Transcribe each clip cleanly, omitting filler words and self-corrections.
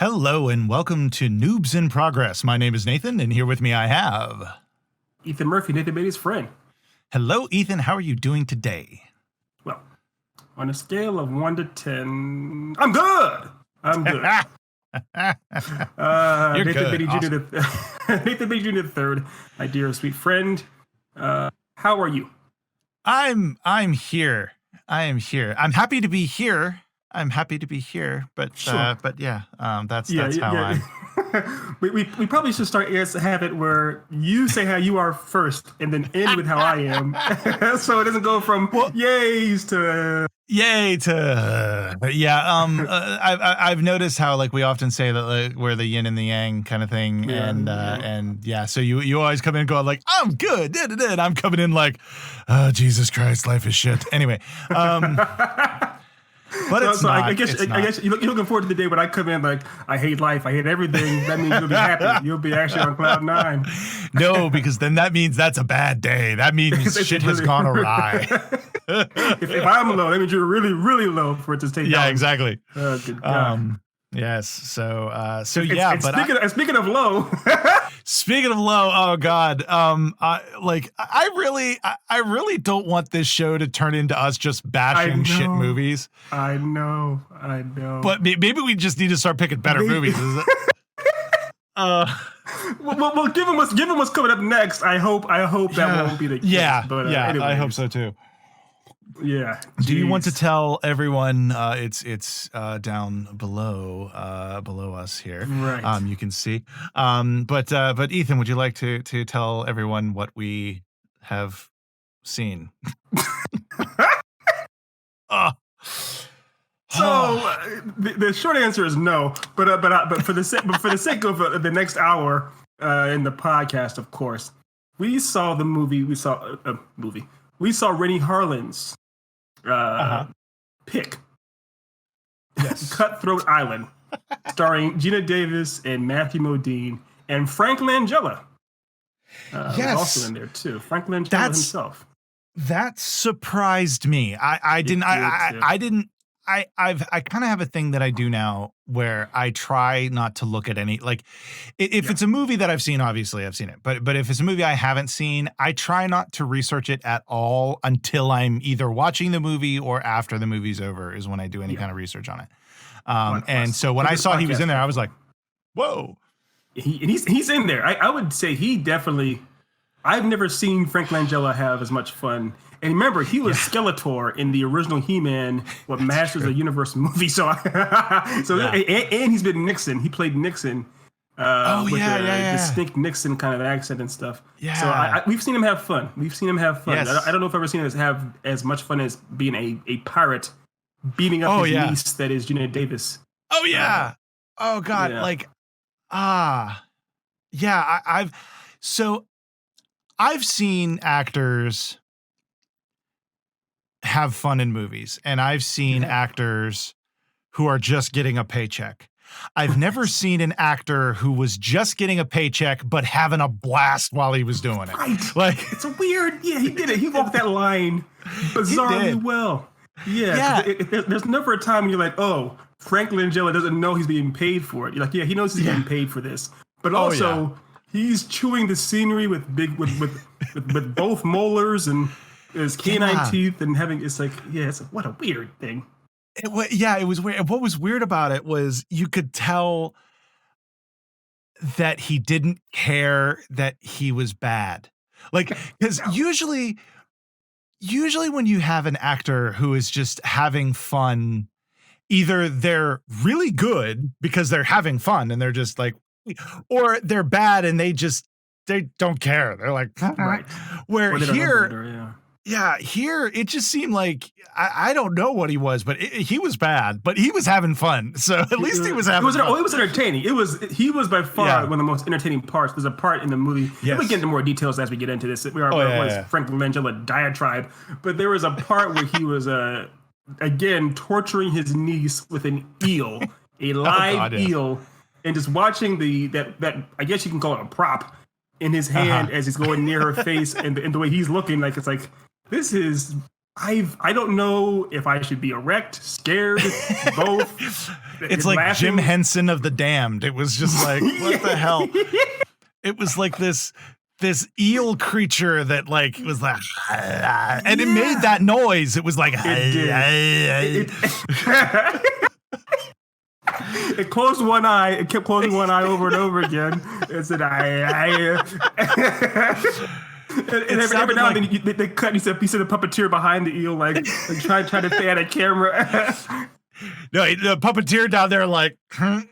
Hello and welcome to Noobs in Progress. My name is Nathan, and here with me I have Ethan Murphy, Nathan Beatty's friend. Hello, Ethan. How are you doing today? Well, on a scale of 1 to 10, I'm good. You're Nathan good. Beatty Awesome. Jr. Nathan Beatty Jr. III, my dear sweet friend. How are you? I'm here. I am here. I'm happy to be here. But Sure. that's how I'm. we probably should start a habit where you say how you are first and then end with how I am, so it doesn't go from yays to I've noticed how we often say that we're the yin and the yang kind of thing, So you always come in going I'm good, and I'm coming in oh Jesus Christ, life is shit. Anyway, but it's not. I guess you're looking forward to the day when I come in I hate life, I hate everything. That means you'll be happy. You'll be actually on cloud 9. No, because then that means that's a bad day. That means shit has gone awry. if I'm low, that means you're really, really low for it to stay down. Yeah, exactly. Oh, good God. Yes. Speaking of low, speaking of low, oh God. I really don't want this show to turn into us just bashing shit movies. I know. But maybe we just need to start picking better movies. Is it? Well, given what's coming up next, I hope that won't be the case. Yeah, but, I hope so too. Yeah. Do you want to tell everyone it's down below us here? Right. You can see. But Ethan, would you like to tell everyone what we have seen? So the short answer is no. But for the sake of the next hour in the podcast, of course, we saw the movie. We saw Rennie Harlin's pick. Yes. CutThroat Island, starring Gina Davis and Matthew Modine and Frank Langella. Yes, also in there too. Frank Langella himself. That surprised me. I kind of have a thing that I do now where I try not to look at any, if it's a movie that I've seen, obviously I've seen it, but if it's a movie I haven't seen, I try not to research it at all until I'm either watching the movie or after the movie's over is when I do any kind of research on it. And so when I saw he was in there, I was like, whoa. He's in there. I would say he definitely, I've never seen Frank Langella have as much fun. And remember, he was Skeletor in the original He-Man, Masters of the Universe movie. And he's been Nixon. He played Nixon with a distinct Nixon kind of accent and stuff. Yeah. So we've seen him have fun. Yes. I don't know if I've ever seen him have as much fun as being a pirate beating up his niece, that is Gina Davis. Oh, yeah. Oh, God. Yeah. I've seen actors have fun in movies, and I've seen actors who are just getting a paycheck. I've never seen an actor who was just getting a paycheck but having a blast while he was doing it. Right. It's a weird. Yeah, he did it. He walked that line bizarrely well. Yeah. There's never a time when you're like, oh, Frank Langella doesn't know he's being paid for it. You're like, yeah, he knows he's getting paid for this, but also he's chewing the scenery with both molars and his canine teeth and having, what a weird thing. It was weird. What was weird about it was you could tell that he didn't care that he was bad. Because usually when you have an actor who is just having fun, either they're really good because they're having fun and they're just or they're bad and they don't care. They're like, right. Where here, here it just seemed like I don't know what he was, but he was bad, but he was having fun. So at least he was having fun. It was entertaining. He was by far one of the most entertaining parts. There's a part in the movie. Yes. We'll get into more details as we get into this. Frank Langella diatribe, but there was a part where he was again torturing his niece with an eel, a live eel, and just watching that I guess you can call it a prop in his hand as he's going near her face, and the way he's looking, it's like, this is I don't know if I should be erect, scared, both. It's like Jim Henson of The Damned. It was just like, what the hell? It was like this eel creature that like was like, and it made that noise. It was like, it closed one eye. It kept closing one eye over and over again. It said, and every now and then they cut. You see the puppeteer behind the eel, like trying to stay at a camera. No, the puppeteer down there, like, it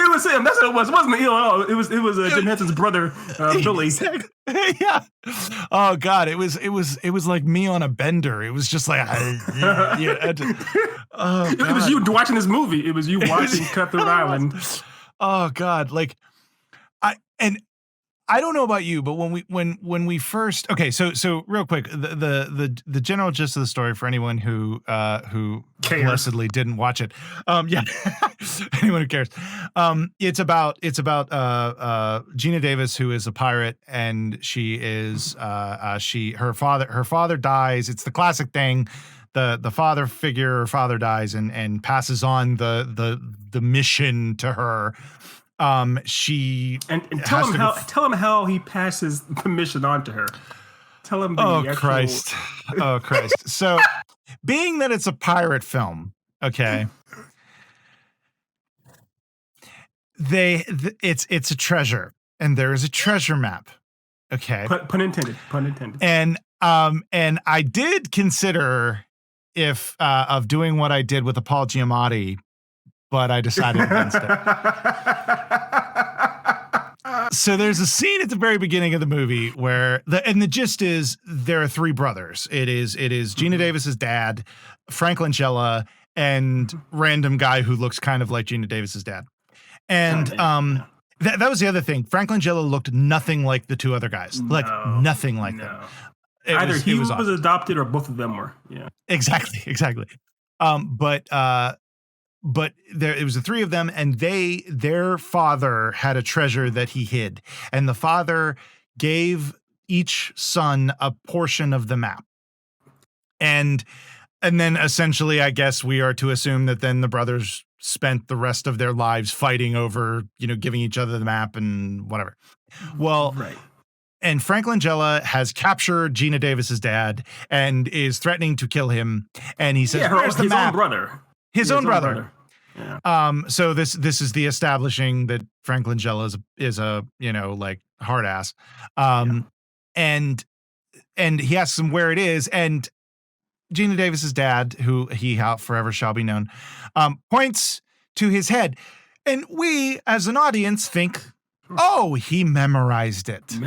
was him. That's what it was. It wasn't the eel at all. It was Jim Henson's brother, Billy. Yeah. Oh God, it was like me on a bender. It was just like, it was you watching this movie. It was you watching CutThroat Island. Oh God, like I don't know about you, but when we first, okay, so real quick, the general gist of the story for anyone who blessedly didn't watch it, yeah, anyone who cares, it's about Gina Davis, who is a pirate, and she is her father dies. It's the classic thing. The father figure, her father dies and passes on the mission to her. She and tell him how he passes the mission on to her. Tell him. Oh Christ! So, being that it's a pirate film, okay, it's a treasure, and there is a treasure map. Okay, pun intended. And I did consider of doing what I did with the Paul Giamatti, but I decided against it. So there's a scene at the very beginning of the movie where the gist is there are three brothers. It is Gina Davis's dad, Frank Langella, and random guy who looks kind of like Gina Davis's dad. And that was the other thing. Frank Langella looked nothing like the two other guys. Like nothing like them. Either he was adopted or both of them were. Yeah. Exactly. But it was the three of them, and their father had a treasure that he hid, and the father gave each son a portion of the map. And then essentially, I guess we are to assume that then the brothers spent the rest of their lives fighting over, giving each other the map and whatever. Well, right. And Frank Langella has captured Gina Davis's dad and is threatening to kill him. And he says, "Where's the map?" His own brother. His own brother. Yeah. So this is the establishing that Frank Langella is a like hard ass. And he asks him where it is, and Gina Davis's dad, who he forever shall be known, points to his head, and we as an audience think, oh, he memorized it.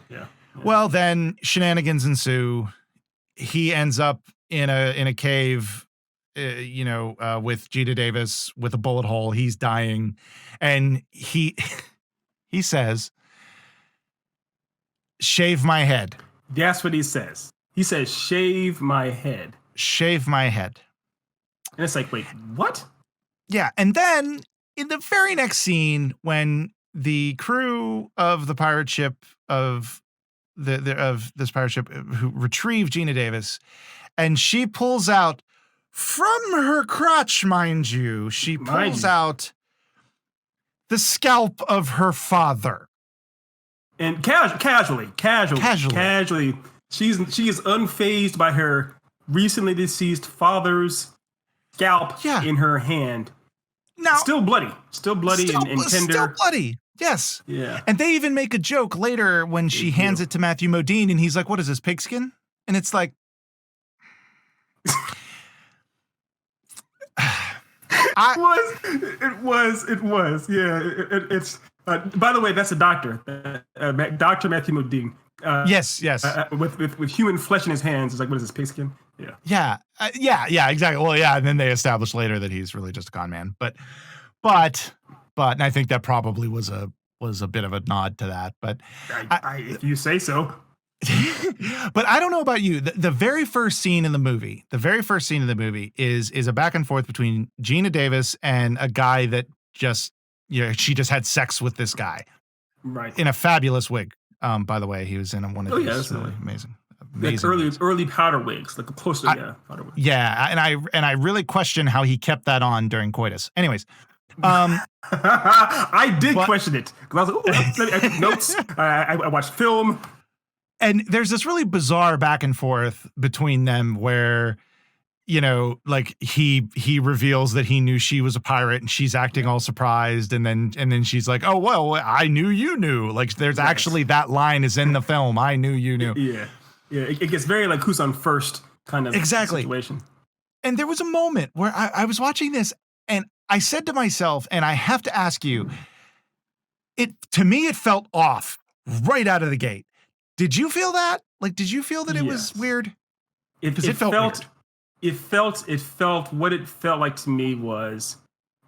Yeah. Well, then shenanigans ensue. He ends up in a cave. With Gina Davis with a bullet hole, he's dying. And he says, "Shave my head." That's what he says. He says, "Shave my head." Shave my head. And it's like, wait, what? Yeah. And then in the very next scene, when the crew of the pirate ship of this pirate ship who retrieve Gina Davis, and she pulls out from her crotch, mind you, she pulls out the scalp of her father. And casually, she is unfazed by her recently deceased father's scalp in her hand. Now, still bloody and tender. Still bloody. Yes. Yeah. And they even make a joke later when she hands it to Matthew Modine, and he's like, "What is this, pigskin?" And it's like, It was. Yeah. It's. By the way, that's a doctor, Dr. Matthew Modine. Yes. With human flesh in his hands, it's like, what is this, pigskin? Yeah. Yeah. Exactly. Well, yeah, and then they establish later that he's really just a con man. But, and I think that probably was a bit of a nod to that. But if you say so. But I don't know about you. The very first scene in the movie, is a back and forth between Gina Davis and a guy that just, she just had sex with this guy. Right. In a fabulous wig. By the way, he was in one of these. That's really amazing. like early powder wigs, like a poster, powder wigs. Yeah, and I really question how he kept that on during coitus. Anyways, I did question it because I was like, I took notes. I watched film, and there's this really bizarre back and forth between them where, you know, like he reveals that he knew she was a pirate and she's acting all surprised, and then she's like, oh well, I knew you knew. Like there's actually that line is in the film. I knew you knew. Yeah. It gets very like who's on first kind of situation. And there was a moment where I was watching this and I said to myself, and I have to ask you, to me, it felt off right out of the gate. Did you feel that? Like, did you feel that it was weird? Because it felt weird. It felt what it felt like to me was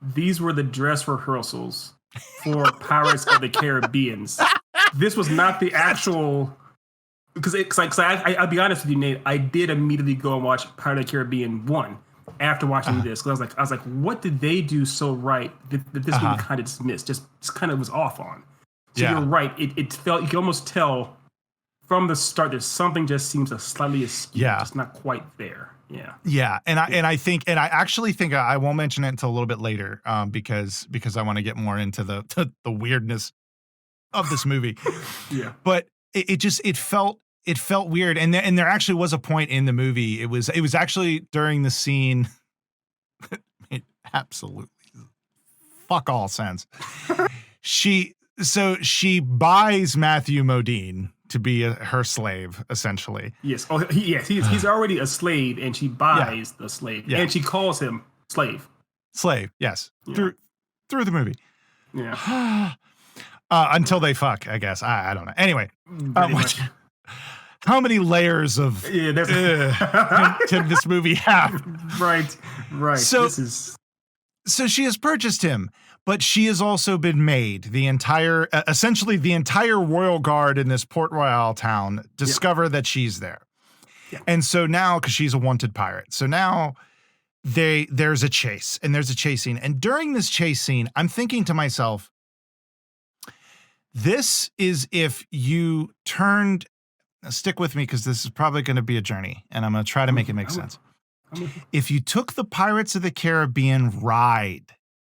these were the dress rehearsals for Pirates of the Caribbean. This was not the actual, because I'll be honest with you, Nate, I did immediately go and watch Pirates of the Caribbean 1 after watching this, because I was like, what did they do so right that this movie kind of dismissed, just kind of was off on. So you're right. It felt, you can almost tell from the start that something just seems slightly askew, just not quite there. Yeah. And I actually think I won't mention it until a little bit later, because I want to get more into the weirdness of this movie. Yeah. But it felt weird, and there actually was a point in the movie. It was actually during the scene. It made absolutely fuck all sense. She buys Matthew Modine to be her slave, essentially. Yes. Oh, he's already a slave, and she buys the slave, and she calls him slave. Slave, yes. Through the movie. Yeah. Until they fuck, I guess. I don't know. Anyway, how many layers of can this movie have? Right. So she has purchased him, but she has also been made. Essentially the entire royal guard in this Port Royal town discover that she's there. Yeah. And so now, because she's a wanted pirate, so now there's a chase, and there's a chase scene. And during this chase scene, I'm thinking to myself, this is if you turned, stick with me because this is probably going to be a journey, and I'm going to try to make it make sense. If you took the Pirates of the Caribbean ride,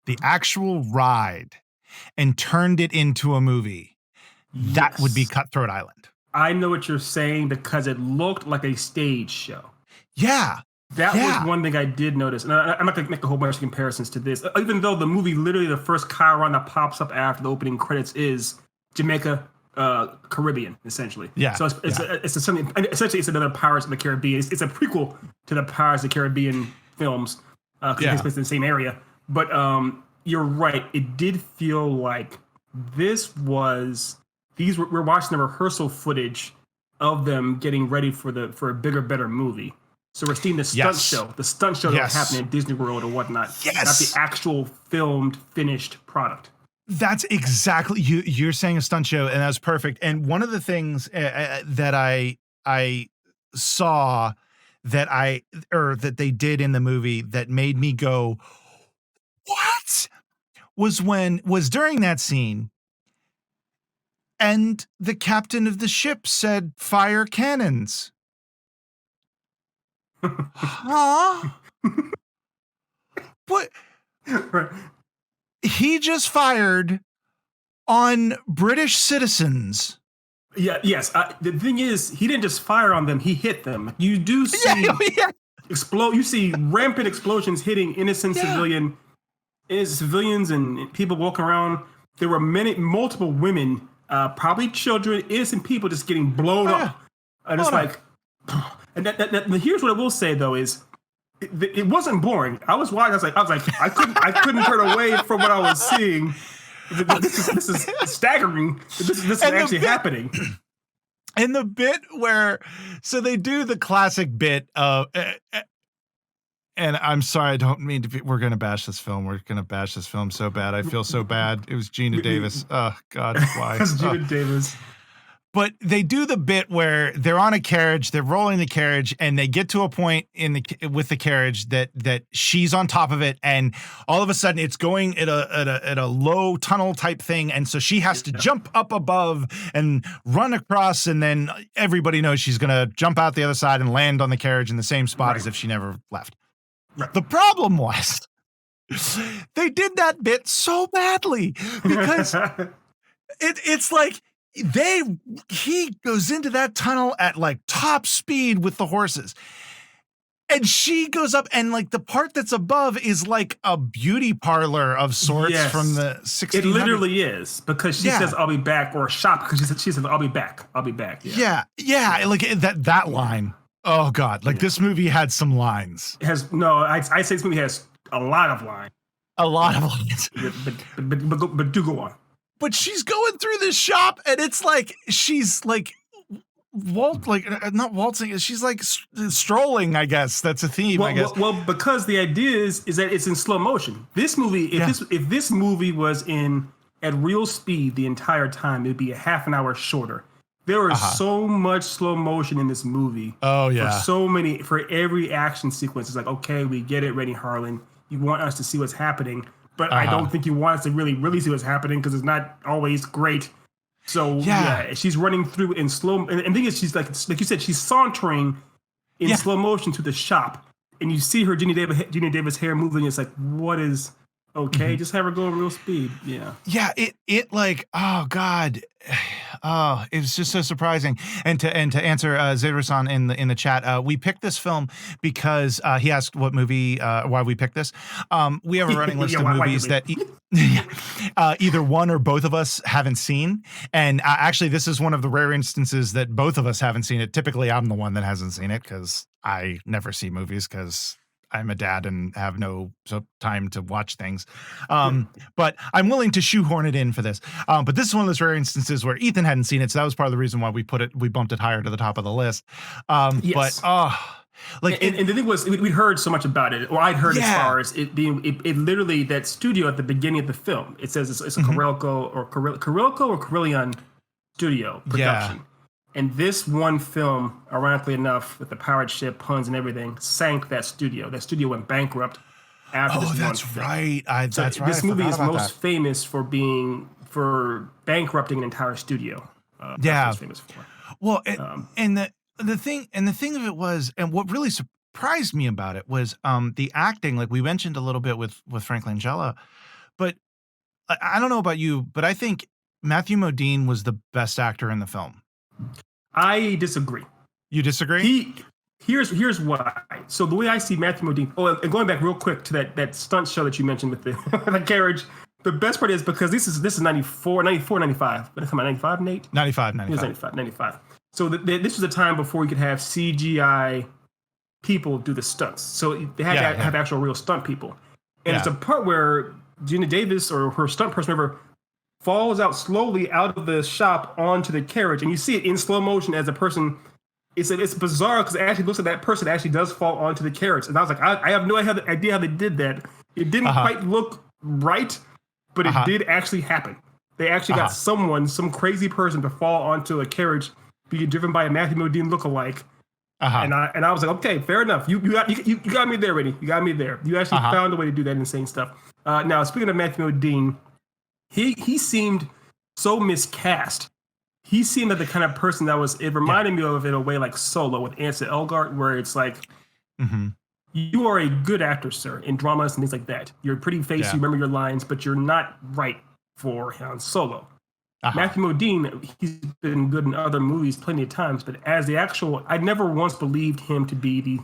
the actual ride, and turned it into a movie, that would be Cutthroat Island. I know what you're saying because it looked like a stage show. Yeah. That was one thing I did notice. And I'm not going to make a whole bunch of comparisons to this, even though the movie, literally the first chyron that pops up after the opening credits is Jamaica, Caribbean, essentially. Yeah. So essentially it's another Pirates of the Caribbean. It's a prequel to the Pirates of the Caribbean films, because it takes place in the same area. But you're right. It did feel like we're watching the rehearsal footage of them getting ready for a bigger, better movie. So we're seeing the stunt show that happened in Disney World or whatnot. Yes. Not the actual filmed, finished product. That's exactly, you're saying a stunt show, and that's perfect. And one of the things that I saw that they did in the movie that made me go, what? Was during that scene, and the captain of the ship said, "Fire cannons." Huh? What? Right. He just fired on British citizens. Yeah. Yes. The thing is, he didn't just fire on them; he hit them. You do see explode. You see rampant explosions hitting innocent civilians and people walking around. There were multiple women, probably children, innocent people, just getting blown up. And it's like, and here's what I will say though is, it wasn't boring. I was watching. I was like, I couldn't turn away from what I was seeing. This is staggering. This is actually happening. And the bit where, so they do the classic bit of, and I'm sorry, I don't mean to be, we're going to bash this film. We're going to bash this film so bad. I feel so bad. It was Gina Davis. Oh God, why? It's Gina Davis. But they do the bit where they're on a carriage, they're rolling the carriage, and they get to a point with the carriage that she's on top of it, and all of a sudden it's going at a low tunnel type thing, and so she has to jump up above and run across, and then everybody knows she's gonna jump out the other side and land on the carriage in the same spot as if she never left. Right. The problem was they did that bit so badly because it's like he goes into that tunnel at like top speed with the horses. And she goes up, and like the part that's above is like a beauty parlor of sorts from the 1600s. It literally is, because she says, "I'll be back," or shop, because she says, "I'll be back. I'll be back." Yeah. Like that line. Oh God. Like this movie had some lines. It has I say this movie has a lot of lines. A lot of lines. But do go on. But she's going through this shop, and it's like she's like not waltzing. She's like strolling. I guess that's a theme. I guess. Well, because the idea is that it's in slow motion. This movie, if this movie was at real speed the entire time, it'd be a half an hour shorter. There is so much slow motion in this movie. Oh yeah. For every action sequence, it's like, okay, we get it, Rennie Harlan. You want us to see what's happening, but I don't think you want us to really see what's happening, because it's not always great. So she's running through in slow, and the thing is, she's like you said, she's sauntering in slow motion to the shop, and you see her Gina Davis hair moving. It's like, what is okay? Just have her go at real speed. Yeah. It like, oh God. Oh, it was just so surprising. And to answer Zedra-san in the chat, we picked this film because he asked what movie, why we picked this. We have a running list of movies that either one or both of us haven't seen. And actually, this is one of the rare instances that both of us haven't seen it. Typically, I'm the one that hasn't seen it because I never see movies because I'm a dad and have no time to watch things. But I'm willing to shoehorn it in for this. But this is one of those rare instances where Ethan hadn't seen it. So that was part of the reason why we bumped it higher to the top of the list. Yes. But and the thing was, we'd heard so much about it, or I'd heard as far as it being, it literally, that studio at the beginning of the film, it says it's a Carrilco or Carillion studio production. Yeah. And this one film, ironically enough, with the pirate ship, puns and everything, sank that studio. That studio went bankrupt after this one film. That's right. That's right. This movie is most famous for bankrupting an entire studio. That's what it's famous for. Well, and the thing of it was, and what really surprised me about it was the acting. Like we mentioned a little bit with Frank Langella, but I don't know about you, but I think Matthew Modine was the best actor in the film. I disagree. You disagree? Here's why. So the way I see Matthew Modine, and going back real quick to that stunt show that you mentioned with the carriage, the best part is because this is 94, 95. When it come out, 95, Nate? 95. It was 95. So this was a time before you could have CGI people do the stunts. So they had to have actual real stunt people. And it's a part where Gina Davis or her stunt person, whatever, falls out slowly out of the shop onto the carriage, and you see it in slow motion as a person. It's bizarre because it actually looks like that person actually does fall onto the carriage, and I was like, I have no idea how they did that. It didn't quite look right, but it did actually happen. They actually got some crazy person to fall onto a carriage being driven by a Matthew Modine lookalike. And I was like, okay, fair enough. You got me there, Rennie. You got me there. You actually found a way to do that insane stuff. Now, speaking of Matthew Modine, He seemed so miscast. He seemed like the kind of person it reminded me of, in a way, like Solo with Ansel Elgort, where it's like, you are a good actor, sir, in dramas and things like that. You're a pretty face, you remember your lines, but you're not right for Han Solo. Matthew Modine, he's been good in other movies plenty of times, but as I never once believed him to be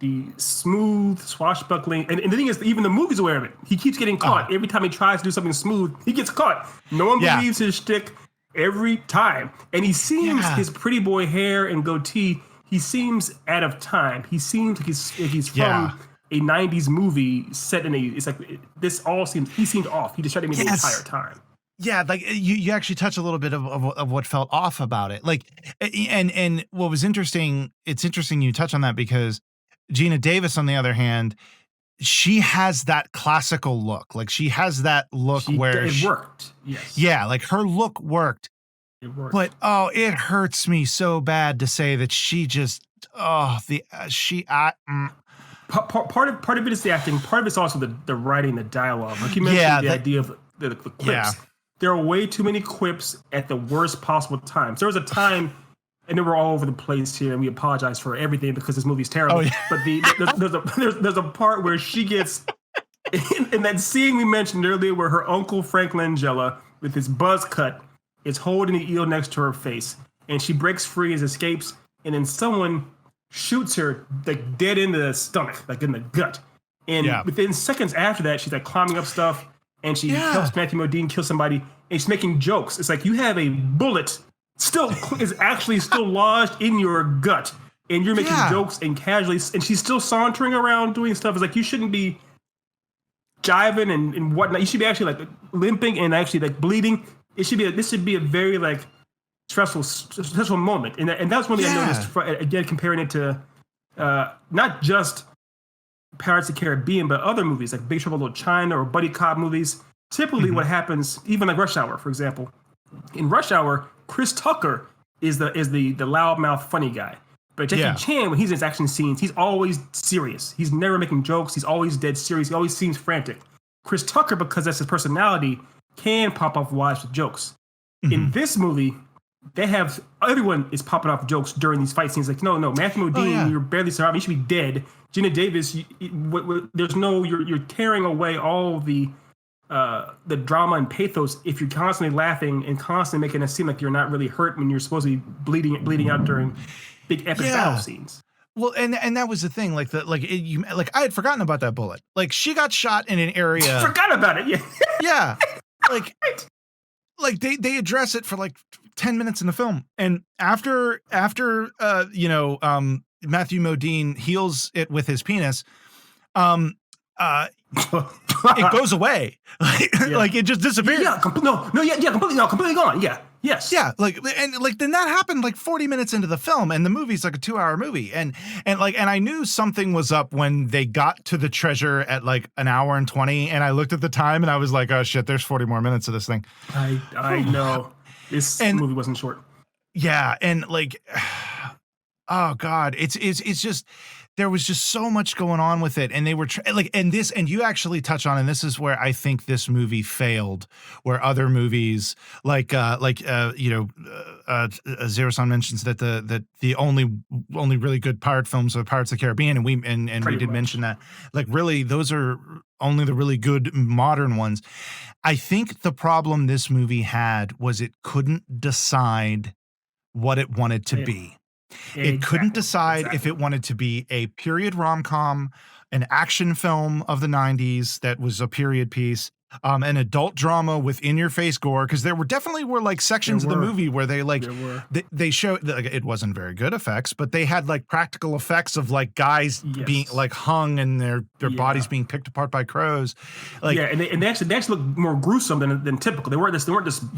the smooth, swashbuckling, and the thing is, even the movie's aware of it. He keeps getting caught. Every time he tries to do something smooth, he gets caught. No one believes his shtick every time. And he seems, his pretty boy hair and goatee, he seems out of time. He seems like he's from a 90s movie set in it's like, he seemed off. He distracted me the entire time. Yeah, like you actually touch a little bit of what felt off about it. Like, and what was interesting, it's interesting you touch on that because Gina Davis, on the other hand, she has that classical look. Like she has that look where it worked. Yes. Yeah, like her look worked. It worked. But it hurts me so bad to say that she just the she Part of it is the acting. Part of it's also the writing, the dialogue. Like you mentioned, yeah, the that idea of the yeah. quips. There are way too many quips at the worst possible times. There was a time, and they were all over the place here, and we apologize for everything because this movie's Oh terrible. yeah. But there's a part where she gets in that scene we mentioned earlier, where her uncle Frank Langella, with his buzz cut, is holding the eel next to her face, and she breaks free and escapes, and then someone shoots her like dead in the stomach, like in the gut. And Yeah. within seconds after that, she's like climbing up stuff, and she Yeah. helps Matthew Modine kill somebody, and she's making jokes. It's like you have a bullet still is actually still lodged in your gut, and you're making Yeah. jokes and casually, and she's still sauntering around doing stuff. It's like you shouldn't be jiving and whatnot. You should be actually like limping and actually like bleeding. This should be a very like stressful moment, and that's one thing I noticed. Again, comparing it to not just Pirates of the Caribbean, but other movies like Big Trouble in Little China or buddy cop movies. Typically, what happens, even like Rush Hour, for example, in Rush Hour, Chris Tucker is the loudmouth funny guy. But Jackie Chan, when he's in his action scenes, he's always serious. He's never making jokes. He's always dead serious. He always seems frantic. Chris Tucker, because that's his personality, can pop off wise with jokes. In this movie, everyone is popping off jokes during these fight scenes. Like, no, Matthew Modine, you're barely surviving. You should be dead. Gina Davis, you're tearing away all the drama and pathos if you're constantly laughing and constantly making it seem like you're not really hurt when you're supposed to be bleeding out during big epic battle scenes. Well, and that was the thing. Like I had forgotten about that bullet. Like she got shot in an area. Forgot about it. Yeah. Yeah. Like they address it for like 10 minutes in the film, and after Matthew Modine heals it with his penis, it goes away. Like it just disappears. Yeah, completely gone. Yeah. Yes. Yeah, then that happened like 40 minutes into the film, and the movie's like a 2-hour movie. And I knew something was up when they got to the treasure at like an hour and 20, and I looked at the time and I was like, oh shit, there's 40 more minutes of this thing. I know. This movie wasn't short. Yeah, and like oh god, it's just there was just so much going on with it, and they were and you actually touch on, and this is where I think this movie failed, where other movies Zero-san mentions that the only really good pirate films are Pirates of the Caribbean, and we did mention that, like, really those are only the really good modern ones. I think the problem this movie had was it couldn't decide what it wanted to be. It couldn't decide if it wanted to be a period rom-com, an action film of the 90s that was a period piece, an adult drama with in-your-face gore, because there definitely were like sections of the movie where they showed, like, it wasn't very good effects, but they had like practical effects of like guys being like hung and their bodies being picked apart by crows. Like, and they actually looked more gruesome than typical. They weren't just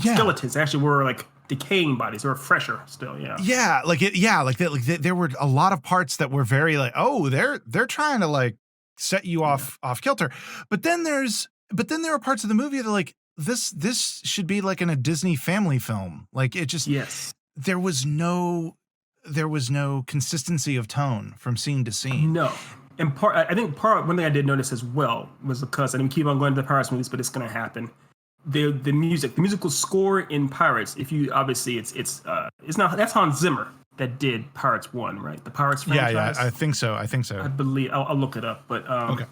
skeletons. They actually were like decaying bodies. They were fresher still. Yeah. There were a lot of parts that were very like, oh, they're trying to like set you off kilter. But then there are parts of the movie that are like, this should be like in a Disney family film. Like it just, there was no consistency of tone from scene to scene. No. And I think one thing I did notice as well was because, I didn't keep on going to the Pirates movies, but it's going to happen. The musical score in Pirates, if you obviously it's not, that's Hans Zimmer that did Pirates 1, right? The Pirates franchise. Yeah, I think so. I believe I'll look it up, but okay.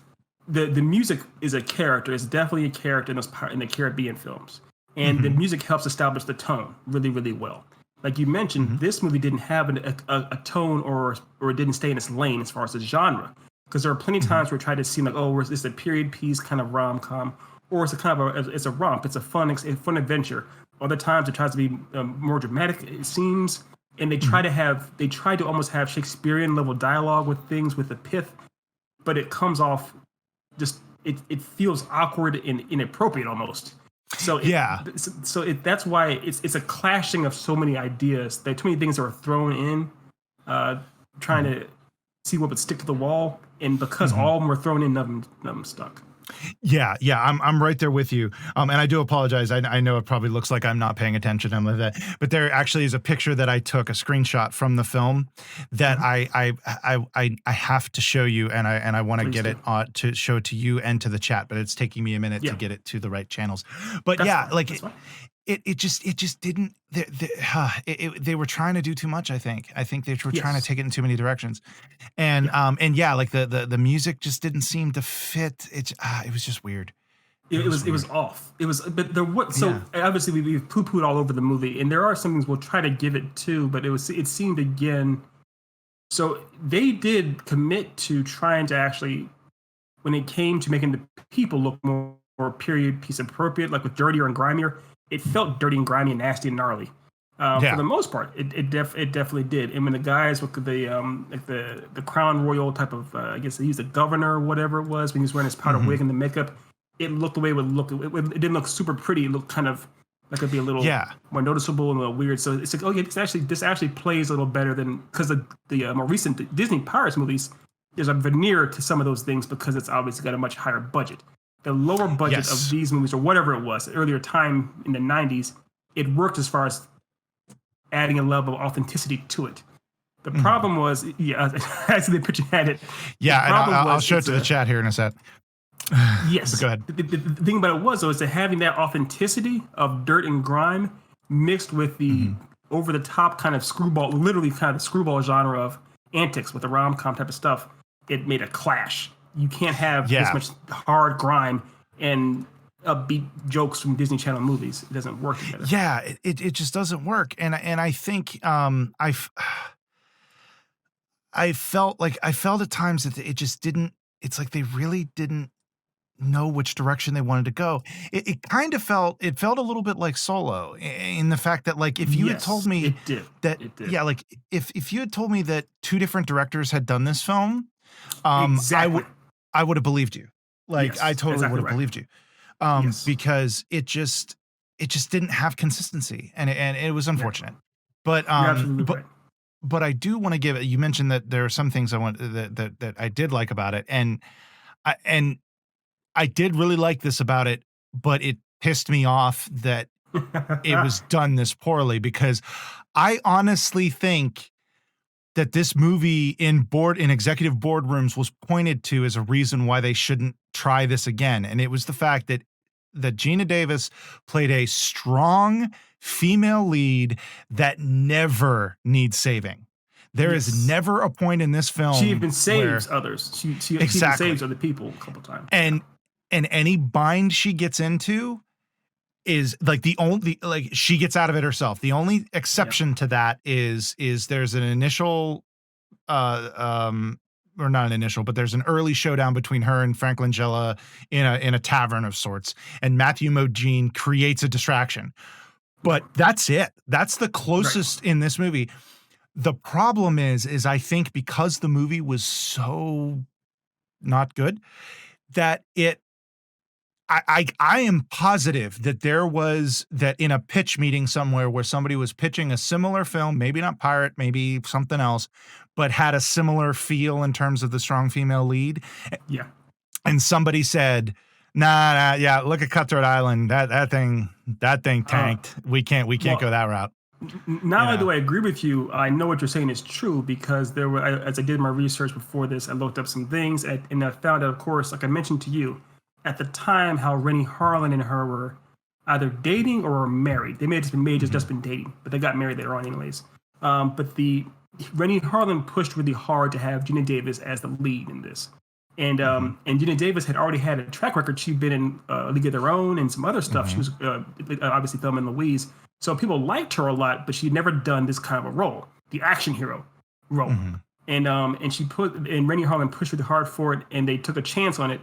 The music is a character. It's definitely a character in the Caribbean films, and the music helps establish the tone really, really well. Like you mentioned, this movie didn't have a tone, or it didn't stay in its lane as far as the genre, because there are plenty of times where it tried to seem like, oh, is this a period piece kind of rom-com, or it's a kind of it's a romp, it's a fun adventure. Other times it tries to be more dramatic, it seems, and they try to almost have Shakespearean level dialogue with things with the pith, but it comes off just it feels awkward and inappropriate almost. So that's why it's a clashing of so many ideas. There are too many things that are thrown in, trying to see what would stick to the wall, and because all of them were thrown in, none of them stuck. Yeah, yeah, I'm right there with you. And I do apologize. I know it probably looks like I'm not paying attention and like that, but there actually is a picture that I took, a screenshot from the film that Mhm. I have to show you, and I want to Please get do. it to show it to you and to the chat, but it's taking me a minute to Yeah, get it to the right channels. But that's yeah, fine. like That's fine. it just didn't. They were trying to do too much. I think they were trying to Yes. take it in too many directions. Yeah. And yeah, like the music just didn't seem to fit. It was just weird. It was It was weird. off. It was, but there what so Yeah. obviously we've poo pooed all over the movie, and there are some things we'll try to give it to, but it seemed again. So they did commit to trying to actually, when it came to making the people look more period piece appropriate, like with dirtier and grimier, it felt dirty and grimy and nasty and gnarly. For Yeah. the most part, it definitely did. And when the guys with the like the crown royal type of, I guess he's the governor or whatever it was, when he was wearing his powder Mhm. wig and the makeup, it looked the way it would look. It didn't look super pretty. It looked kind of like it'd be a little Yeah. more noticeable and a little weird. So it's like, oh yeah, this actually plays a little better than, because the more recent Disney Pirates movies, there's a veneer to some of those things because it's obviously got a much higher budget. The lower budget of Yes. these movies, or whatever it was, earlier time in the 90s, it worked as far as adding a level of authenticity to it. The Mhm. problem was, yeah, I see the picture had it. The Yeah, and problem I'll was, show it it's to the a, chat here in a sec. But yes. go ahead. The thing about it was, though, is that having that authenticity of dirt and grime mixed with the Mhm. over the top kind of screwball, literally kind of the screwball genre of antics with the rom com type of stuff, it made a clash. You can't have this Yeah. much hard grime and upbeat jokes from Disney Channel movies. It doesn't work together. Yeah, it just doesn't work. And I think I felt at times that it just didn't. It's like they really didn't know which direction they wanted to go. It felt a little bit like Solo in the fact that, like, if you had told Yes, me it did. that, It did. yeah, like if you had told me that two different directors had done this film, Exactly. I would have believed you. Like, I Yes, totally would exactly have right. believed you. Yes. Because it just didn't have consistency, and it was Yeah. unfortunate. But You're absolutely but right. but I do want to give it. You mentioned that there are some things I want that I did like about it, and I did really like this about it, but it pissed me off that it was done this poorly because I honestly think that this movie in executive boardrooms was pointed to as a reason why they shouldn't try this again. And it was the fact that Gina Davis played a strong female lead that never needs saving. There is Yes. never a point in this She film even where saves others. She even saves exactly. other people a couple times. Yeah. And any bind she gets into is like the only, like, she gets out of it herself. The only Yeah. exception to that is there's an initial uh um or not an initial, but there's an early showdown between her and Frank Langella in a tavern of sorts, and Matthew Modine creates a distraction. Right. But that's it. That's the Right. closest in this movie. The problem is I think because the movie was so not good that I am positive that there was that in a pitch meeting somewhere where somebody was pitching a similar film, maybe not Pirate, maybe something else, but had a similar feel in terms of the strong female lead. Yeah. And somebody said, nah, yeah, look at Cutthroat Island. That thing Uh, tanked. We can't go well, that route. not You only know. do I agree with you, I know what you're saying is true because as I did my research before this, I looked up some things and I found out, of course, like I mentioned to you, at the time, how Rennie Harlan and her were either dating or were married. They may have just Mhm. been dating, but they got married later on, anyways. But the Rennie Harlan pushed really hard to have Gina Davis as the lead in this. Mhm. And Gina Davis had already had a track record. She'd been in League of Their Own and some other stuff. She Mhm. was obviously filming Louise, so people liked her a lot. But she'd never done this kind of a role, the action hero role. Mhm. And she put and Rennie Harlan pushed really hard for it, and they took a chance on it.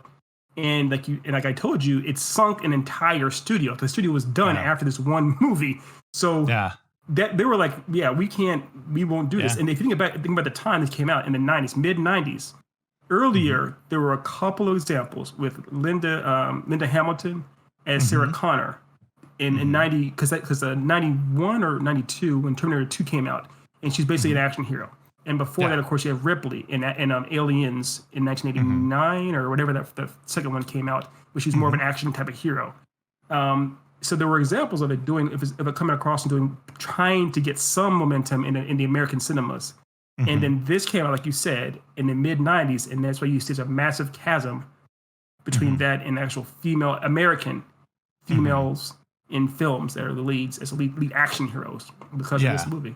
And like I told you, it sunk an entire studio. The studio was done Yeah. after this one movie, so Yeah. that they were like, yeah, we won't do this. Yeah. And if you think about the time this came out in the 90s, mid 90s. Mhm. Earlier, there were a couple of examples with Linda Hamilton as Sarah Mhm. Connor in Mhm. 90, because 91 or 92 when Terminator 2 came out, and she's basically Mhm. an action hero. And before that, of course, you have Ripley in Aliens in Mhm. 1989 or whatever that the second one came out, which is more of Mhm. an action type of hero. So there were examples of it doing, of it coming across and doing, trying to get some momentum in the American cinemas. And Mhm. then this came out, like you said, in the mid 90s, and that's why you see a massive chasm between Mhm. that and actual female American Mhm. females in films that are the leads as lead action heroes because of this Yeah. movie.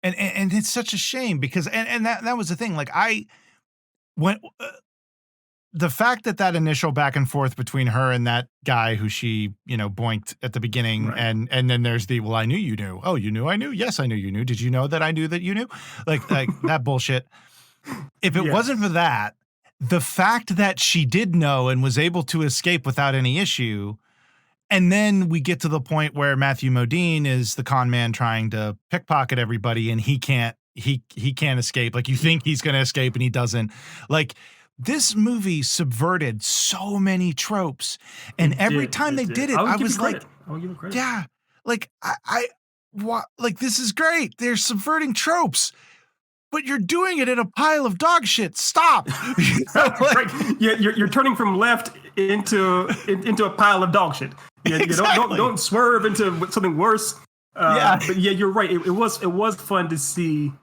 And it's such a shame because that was the thing, like, I when the fact that that initial back and forth between her and that guy who she, boinked at the beginning, Right. and then there's the, "Well, I knew you knew." "Oh, you knew I knew?" "Yes, I knew you knew." "Did you know that I knew that you knew?" Like, that bullshit. If it wasn't for Yes. that, the fact that she did know and was able to escape without any issue, and then we get to the point where Matthew Modine is the con man trying to pickpocket everybody, and he can't escape. Like, you think he's gonna escape and he doesn't. Like, this movie subverted so many tropes, and It every did. time It they did. did it, I would I give you was credit. like, I would give you credit. yeah, like I what like this is great. They're subverting tropes, but you're doing it in a pile of dog shit. Stop. Like, Right. Yeah, you're turning from left into a pile of dog shit. Yeah, exactly. don't swerve into something worse. Yeah. But yeah, you're right. It was fun to see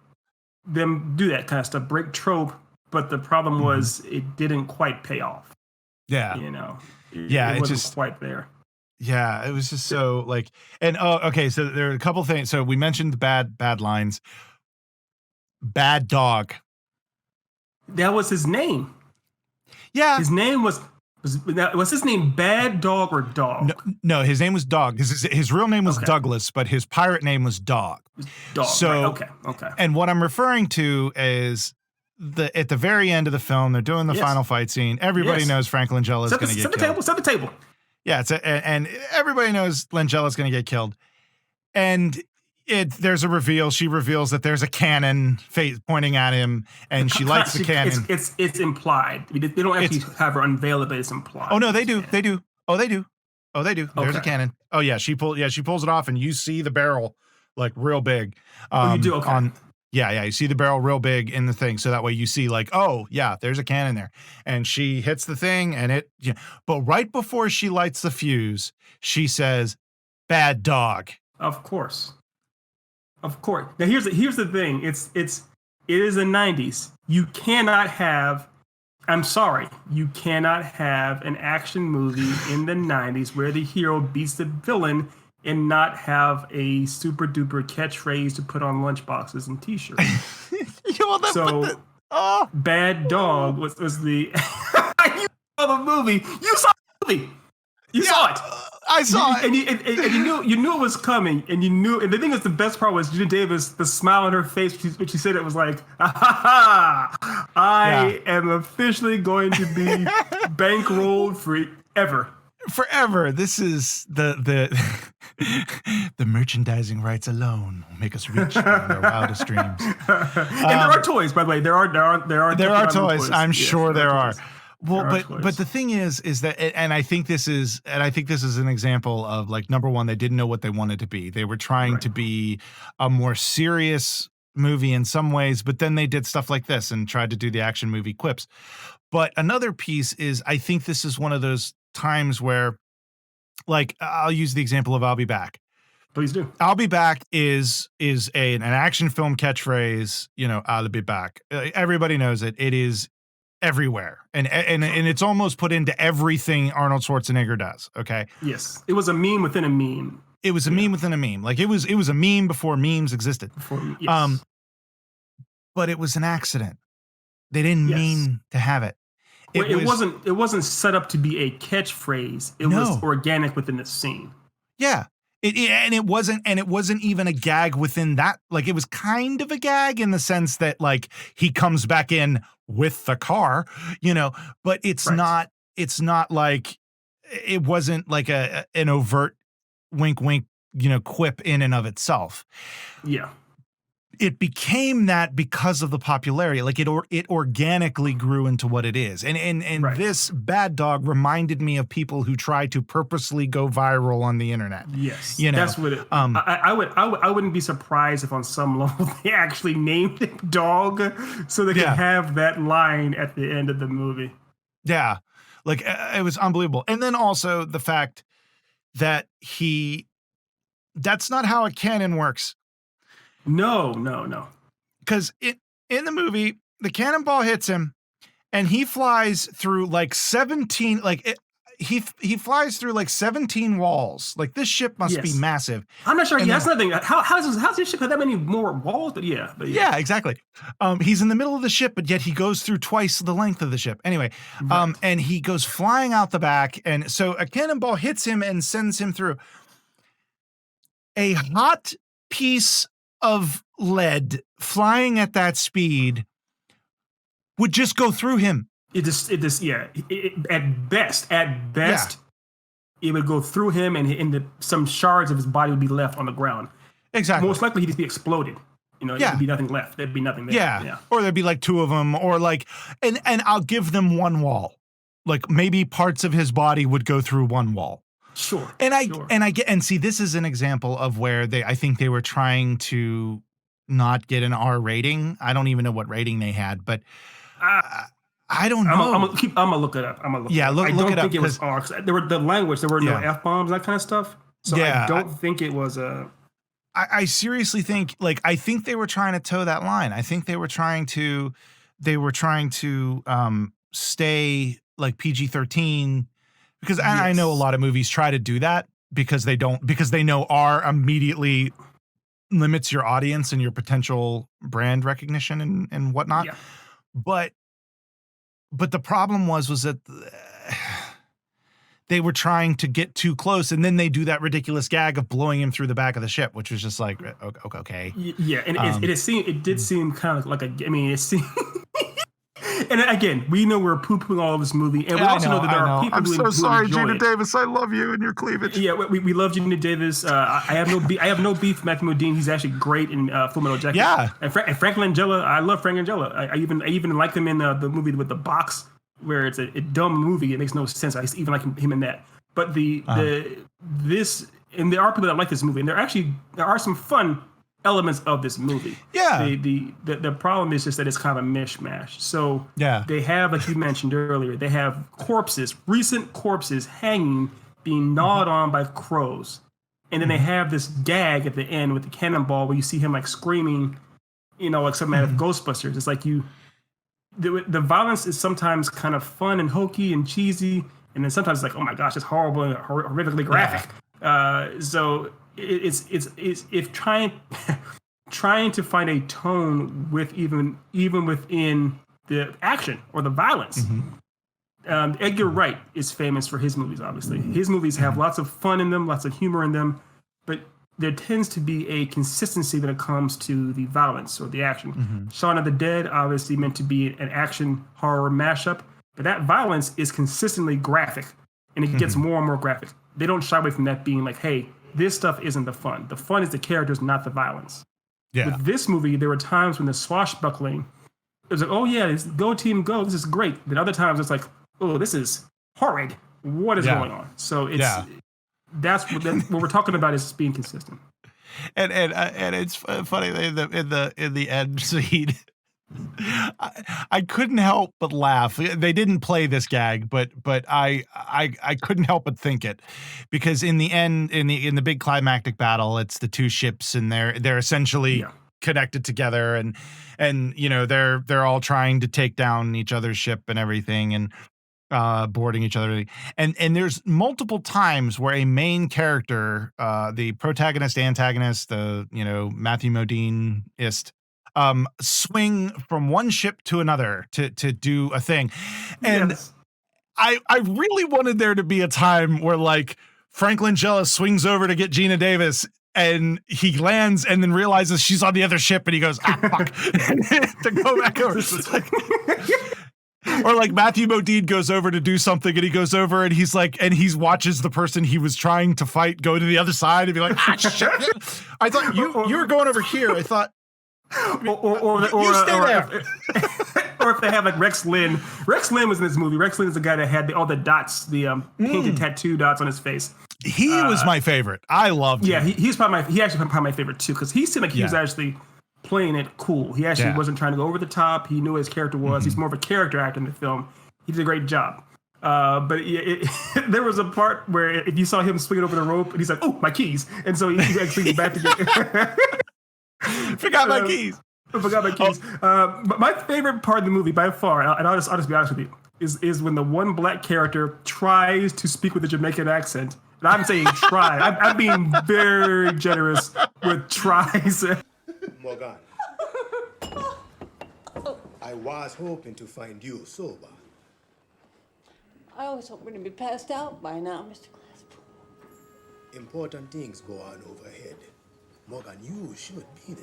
them do that kind of stuff, break trope. But the problem Mhm. was it didn't quite pay off. Yeah. You know, Yeah. it It wasn't just quite there. Yeah, it was just so like, and oh, okay. So there are a couple things. So we mentioned the bad lines. Bad dog. That was his name. Yeah. His name was his name Bad Dog or No, Dog? no, his name was Dog. His real name was Okay, Douglas, but his pirate name was Dog. Dog. Right. So, Okay. Okay. and what I'm referring to is at the very end of the film, they're doing the Yes. final fight scene. Everybody Yes. knows Frank Langella is going to get Set the killed. table. Set the table. Yeah, and everybody knows Langella is going to get killed. And there's a reveal. She reveals that there's a cannon face pointing at him, and she lights the cannon. It's implied. They don't actually It's have her unveil it, but it's Oh implied no, that they there's a do. cannon. They do. Oh, they do. Oh, they do. There's a Okay. cannon. Oh yeah, she pulls it off, and you see the barrel like real big. Oh, you do. Okay. On Yeah, you see the barrel real big in the thing, so that way you see like, oh yeah, there's a cannon there, and she hits the thing, and yeah. But right before she lights the fuse, she says, "Bad dog." Of course. Of course. Now here's the thing. It is the 90s. You cannot have. I'm sorry. You cannot have an action movie in the 90s where the hero beats the villain and not have a super duper catchphrase to put on lunchboxes and t-shirts. Yeah, well, So oh, Bad oh, Dog was the you saw the movie. You saw the movie. You yeah, saw it. I saw it. And you knew it was coming, and you knew. And the thing is, the best part was Gina Davis, the smile on her face when she said it was like, "Ha ha ha! Yeah. I am officially going to be bankrolled forever." Forever. This is the merchandising rights alone will make us rich beyond our wildest dreams. And there are toys, by the way. There are There are toys. I'm Yes, sure there are. toys. Well, There are but toys. the thing is that, and I think this is an example of, like, number one, they didn't know what they wanted to be. They were trying Right. to be a more serious movie in some ways, but then they did stuff like this and tried to do the action movie quips. But another piece is, I think this is one of those times where, like, I'll use the example of "I'll be back." Please do. "I'll be back" is an action film catchphrase. "I'll be back." Everybody knows it. It is everywhere, and it's almost put into everything Arnold Schwarzenegger does. Okay, Yes, it was a meme within a meme. it was a Yeah. meme within a meme. Like, it was a meme before memes existed. Yes. But it was an accident. They didn't Yes. mean to have it. Well, It was it wasn't set up to be a catchphrase. It was no. organic within the scene. Yeah. And it wasn't even a gag within that. Like, it was kind of a gag in the sense that, like, he comes back in with the car, but Right. it's not like, it wasn't like an overt wink wink, quip in and of itself. Yeah. it became that because of the popularity. Like it organically grew into what it is. And Right. this Bad Dog reminded me of people who try to purposely go viral on the internet. Yes, You know, that's what it. I wouldn't be surprised if on some level they actually named it Dog, so they could have that line at the end of the movie. Yeah, like it was unbelievable. And then also the fact that that's not how a cannon works. No. Because in the movie, the cannonball hits him and he flies through like 17, he flies through like 17 walls. Like this ship must be massive. I'm not sure. And Yeah, that's nothing. How's this ship have that many more walls? But yeah. Exactly. He's in the middle of the ship, but yet he goes through twice the length of the ship. Anyway, and he goes flying out the back. And so a cannonball hits him and sends him through. A hot piece of lead flying at that speed would just go through him. At best, it would go through him, and some shards of his body would be left on the ground. Exactly. Most likely, he'd just be exploded. There'd be nothing left. There'd be nothing there. Yeah. Or there'd be like two of them, or like, and I'll give them one wall. Like maybe parts of his body would go through one wall. Sure. And see, this is an example of where I think they were trying to not get an R rating. I don't even know what rating they had, but I don't know. I'm gonna look it up. Look it up. I don't think it was R. There were the language. There were no F-bombs, that kind of stuff. So I don't think it was a. I seriously think, I think they were trying to toe that line. I think they were trying to stay like PG-13. Because I know a lot of movies try to do that because they know R immediately limits your audience and your potential brand recognition and whatnot. Yeah. But the problem was that they were trying to get too close, and then they do that ridiculous gag of blowing him through the back of the ship, which was just like, okay. Yeah, and it did seem kind of like it seemed. And again, we know we're poo-pooing all of this movie, and we also know that there are people who sorry, enjoy Gina Davis. I love you and your cleavage. Yeah, we love Gina Davis. I have no beef with Matthew Modine. He's actually great in Full Metal Jacket. Yeah, and Frank Langella. I love Frank Langella. I even like him in the movie with the box, where it's a dumb movie. It makes no sense. I even like him in that. But there are people that like this movie, and there are some fun elements of this movie. Yeah. The problem is just that it's kind of a mishmash. So they have, like you mentioned earlier, they have recent corpses hanging, being gnawed on by crows. And then they have this gag at the end with the cannonball where you see him like screaming, like some out of Ghostbusters. It's like the violence is sometimes kind of fun and hokey and cheesy. And then sometimes it's like, oh my gosh, it's horrible and horrifically graphic. So it's trying to find a tone with even within the action or the violence. Edgar Wright is famous for his movies. Obviously, his movies have lots of fun in them, lots of humor in them, but there tends to be a consistency when it comes to the violence or the action. Shaun of the Dead, obviously meant to be an action horror mashup, but that violence is consistently graphic, and it gets more and more graphic. They don't shy away from that being like, hey, this stuff isn't the fun. The fun is the characters, not the violence. Yeah. With this movie, there were times when the swashbuckling, it was like, oh yeah, go team, go. This is great. Then other times it's like, oh, this is horrid. What is going on? So that's what we're talking about is being consistent. And it's funny in the end scene. I couldn't help but laugh. They didn't play this gag, but I couldn't help but think it, because in the end, in the big climactic battle, it's the two ships and they're essentially connected together, and they're all trying to take down each other's ship and everything, and boarding each other, and there's multiple times where a main character, the protagonist, antagonist, the Matthew Modine-ist, swing from one ship to another to do a thing. And I really wanted there to be a time where like Frank Langella swings over to get Gina Davis and he lands and then realizes she's on the other ship and he goes, fuck, to go back over. Or like Matthew Modine goes over to do something and he goes over and he's like, and he watches the person he was trying to fight go to the other side and be like, shit. I thought you were going over here. I thought, You stay there. Or if they have like Rex Lynn. Rex Lynn was in this movie. Rex Lynn is the guy that had all the dots, the painted tattoo dots on his face. He was my favorite. I loved him. He actually probably my favorite too, because he seemed like he was actually playing it cool. He actually wasn't trying to go over the top. He knew what his character was. He's more of a character actor in the film. He did a great job. But there was a part where if you saw him swinging over the rope, and he's like, "Oh, my keys!" And so he actually back to get. Forgot my keys. I forgot my keys. But my favorite part of the movie, by far, and I'll just be honest with you, is when the one black character tries to speak with a Jamaican accent. And I'm saying try. I'm being very generous with tries. Morgan, I was hoping to find you sober. I was hoping to be passed out by now, Mr. Glasspool. Important things go on overhead. Morgan, you should be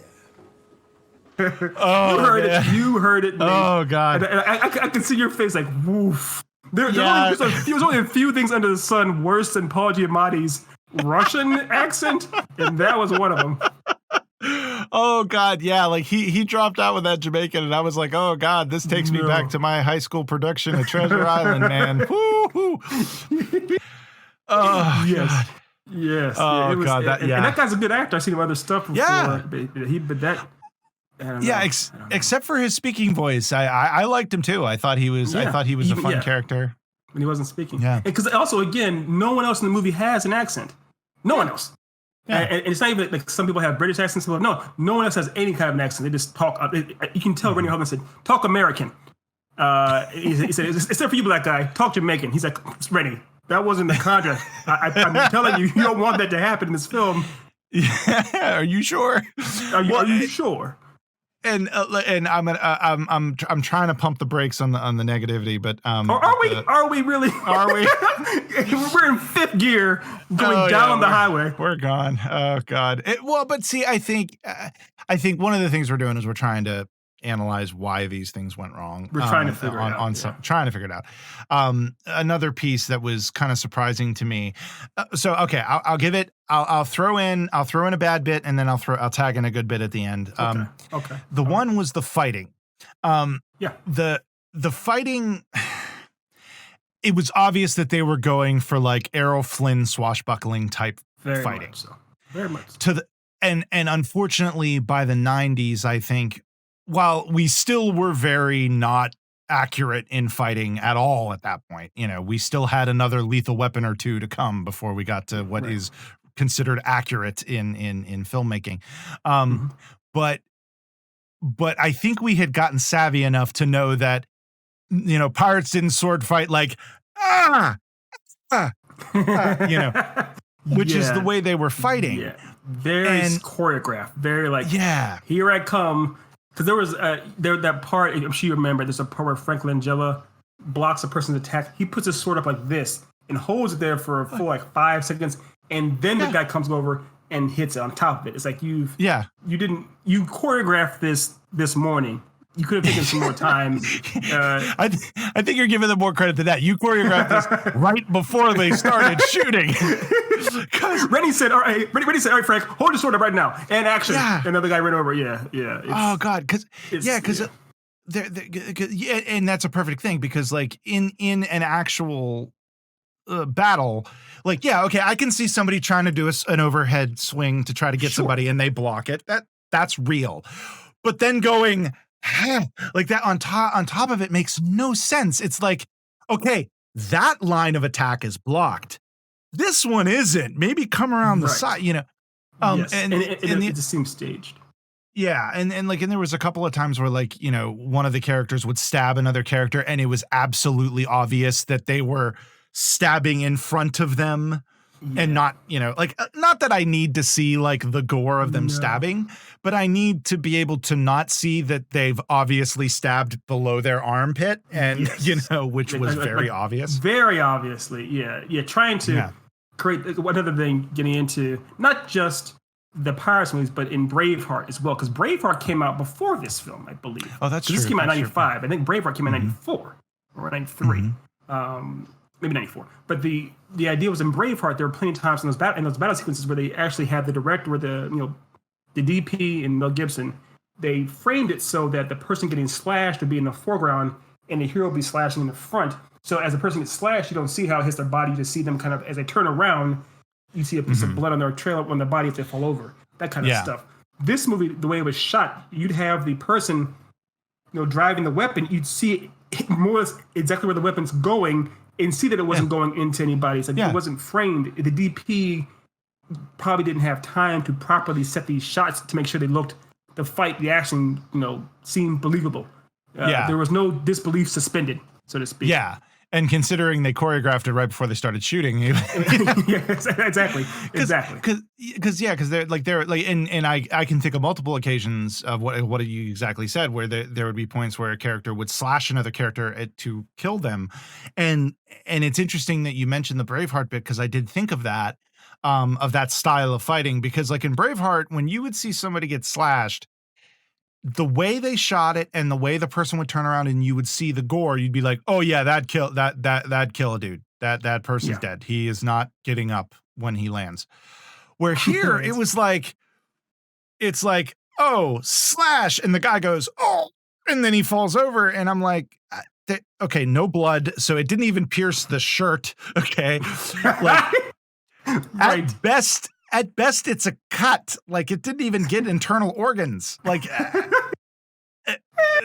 there. You heard it. Nate. Oh God! And I can see your face like woof. There's only a few things under the sun worse than Paul Giamatti's Russian accent, and that was one of them. Oh God, yeah, like he dropped out with that Jamaican, and I was like, oh God, this takes me back to my high school production of Treasure Island, man. Woo-hoo. Oh yes. God. Yes. Oh it was, God, and that guy's a good actor. I've seen him other stuff before. Yeah. But that. I don't know. Yeah, except for his speaking voice, I liked him too. I thought he was a fun character when he wasn't speaking. Yeah, because also again, no one else in the movie has an accent. No one else. Yeah. And it's not even like some people have British accents. No one else has any kind of an accent. They just talk. You can tell Rennie Harlin said, "Talk American." He said, "Except for you, black guy, talk Jamaican." He's like, "Rennie, that wasn't the contract. I'm telling you, you don't want that to happen in this film." Yeah, are you sure? Are you sure? And I'm trying to pump the brakes on the negativity, but are we really? Are we? We're in fifth gear going down the highway. We're gone. Oh God. But see, I think one of the things we're doing is we're trying to analyze why these things went wrong. We're trying to figure it out. Trying to figure it out. Another piece that was kind of surprising to me. I'll give it. I'll throw in a bad bit, and then I'll tag in a good bit at the end. Okay. The one was the fighting. The fighting. It was obvious that they were going for like Errol Flynn swashbuckling type fighting. Very much. And unfortunately, by the 90s, I think, while we still were very not accurate in fighting at all at that point, we still had another Lethal Weapon or two to come before we got to what is considered accurate in filmmaking. But I think we had gotten savvy enough to know that, pirates didn't sword fight like, which is the way they were fighting. Yeah. Very choreographed. Very like, here I come. Because there was that part, I'm sure you remember, there's a part where Frank Langella blocks a person's attack. He puts his sword up like this and holds it there for a full 5 seconds, and then the guy comes over and hits it on top of it. It's like you choreographed this morning. You could have taken some more time. I think you're giving them more credit than that. You choreographed this right before they started shooting. Rennie said, all right, Frank, hold your sword up right now. And action. Yeah. Another guy ran over. Yeah. Oh, God. And that's a perfect thing because, like, in an actual battle, like, I can see somebody trying to do an overhead swing to try to get somebody and they block it. That's real. But then going like that on top of it makes no sense. It's like, okay, that line of attack is blocked. This one isn't. Maybe come around the side, Yes. And it just seems staged. Yeah, and there was a couple of times where, like, one of the characters would stab another character, and it was absolutely obvious that they were stabbing in front of them, and not, not that I need to see like the gore of them stabbing, but I need to be able to not see that they've obviously stabbed below their armpit, and which was very obvious. Very obviously, yeah. Trying to create one other thing, getting into not just the Pirates movies, but in Braveheart as well, because Braveheart came out before this film, I believe. Oh, that's true. This came out in 95. I think Braveheart came out in 94 or 93. Maybe 94. But the idea was in Braveheart, there were plenty of times in those battle sequences where they actually had the director or the DP and Mel Gibson they framed it so that the person getting slashed would be in the foreground and the hero would be slashing in the front. So as the person gets slashed, you don't see how it hits their body. You just see them kind of, as they turn around, you see a piece of blood on their trail on their body if they fall over. That kind of stuff. This movie, the way it was shot, you'd have the person, driving the weapon. You'd see it more or less exactly where the weapon's going and see that it wasn't going into anybody. It's like it wasn't framed. The DP probably didn't have time to properly set these shots to make sure the fight, the action, seemed believable. There was no disbelief suspended, so to speak. Yeah. And considering they choreographed it right before they started shooting, exactly. Because they're like, and I can think of multiple occasions of what you exactly said, where there would be points where a character would slash another character to kill them, and it's interesting that you mentioned the Braveheart bit, because I did think of that style of fighting, because like in Braveheart, when you would see somebody get slashed, the way they shot it and the way the person would turn around and you would see the gore, you'd be like, oh yeah, that'd kill a dude. That person's dead. He is not getting up when he lands. Where here it's like, oh, slash, and the guy goes, oh, and then he falls over, and I'm like, okay, no blood, so it didn't even pierce the shirt. Okay, like at best, it's a cut. Like, it didn't even get internal organs. Like,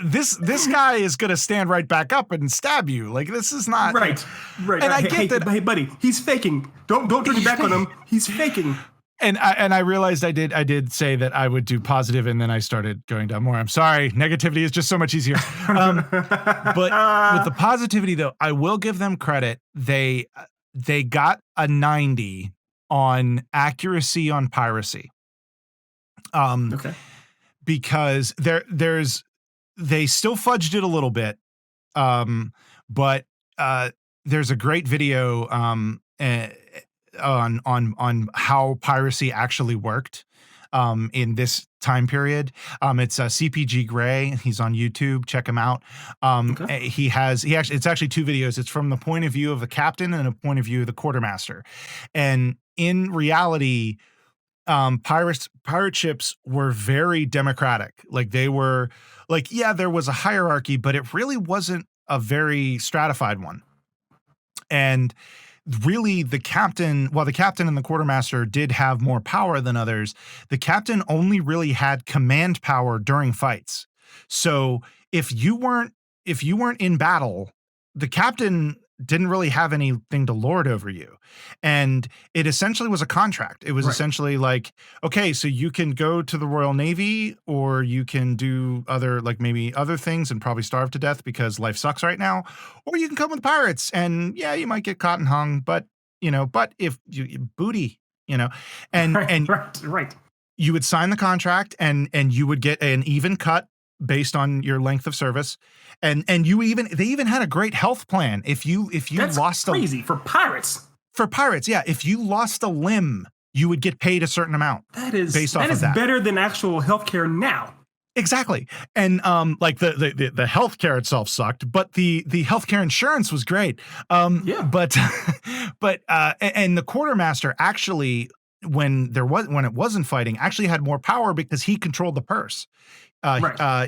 this guy is going to stand right back up and stab you. Like, this is not right. And I get that. Hey, buddy, he's faking. Don't turn your back on him. He's faking. And I realized I did say that I would do positive, and then I started going down more. I'm sorry. Negativity is just so much easier. But with the positivity, though, I will give them credit. They got a 90 on accuracy on piracy. Okay. Because they still fudged it a little bit. But there's a great video on how piracy actually worked in this time period. It's CPG Gray. He's on YouTube. Check him out. It's actually two videos. It's from the point of view of the captain and a point of view of the quartermaster. And in reality, pirate ships were very democratic. Like, they were like, yeah, there was a hierarchy, but it really wasn't a very stratified one. And really, the captain and the quartermaster did have more power than others, the captain only really had command power during fights. So if you weren't in battle, the captain didn't really have anything to lord over you. And it essentially was a contract. It was essentially like, okay, so you can go to the Royal Navy, or you can do maybe other things and probably starve to death because life sucks right now, or you can come with pirates, and yeah, you might get caught and hung, but if you booty, and right. You would sign the contract, and you would get an even cut based on your length of service. And they even had a great health plan. If you That's lost crazy for pirates. For pirates, yeah. If you lost a limb, you would get paid a certain amount. That is based off of that. Better than actual healthcare now. Exactly. And like the healthcare itself sucked, but the healthcare insurance was great. But and the quartermaster actually, when it wasn't fighting, actually had more power because he controlled the purse.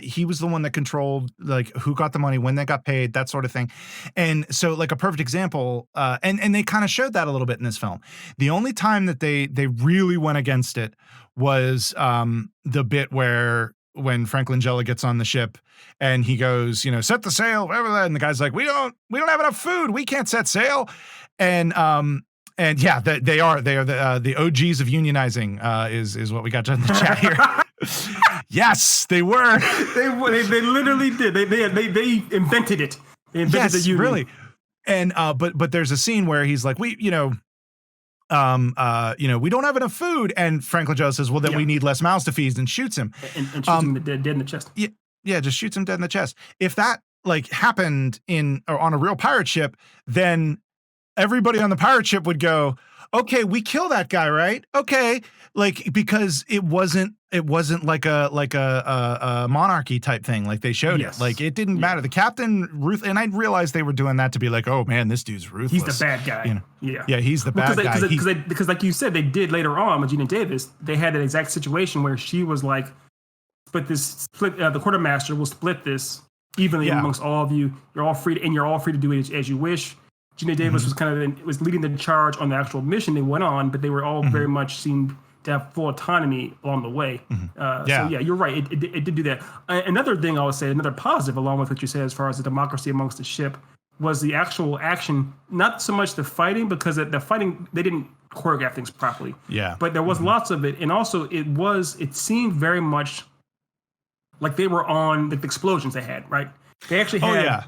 He was the one that controlled like who got the money, when they got paid, that sort of thing. And so, like, a perfect example, and they kind of showed that a little bit in this film. The only time that they really went against it was the bit when Frank Langella gets on the ship and he goes, set the sail, whatever, and the guy's like, we don't have enough food, we can't set sail. And yeah, they are the OGs of unionizing, is what we got in the chat here. Yes, they were. They literally did. They invented it. They invented the union. Really. And but there's a scene where he's like, we don't have enough food, and Frank Langella says, well, then we need less mouths to feed, and shoots him. And shoots him dead in the chest. Yeah, just shoots him dead in the chest. If that happened on a real pirate ship, then everybody on the pirate ship would go, okay, we kill that guy, right? Okay. Because it wasn't like a monarchy type thing. Like, they showed it. Like, it didn't matter. The captain, and I realized they were doing that to be like, oh man, this dude's ruthless. He's the bad guy. Yeah, he's the bad guy. Because like you said, they did later on with Gina Davis, they had that exact situation where she was like split. The quartermaster will split this evenly amongst all of you. You're all free to do it as you wish. Gina Davis was leading the charge on the actual mission they went on, but they were all very much seemed to have full autonomy along the way. So you're right. It did do that. Another thing I would say, another positive along with what you said as far as the democracy amongst the ship, was the actual action. Not so much the fighting, because the fighting, they didn't choreograph things properly. Yeah. But there was lots of it, and also it seemed very much like they were on the explosions they had. Right. They actually had.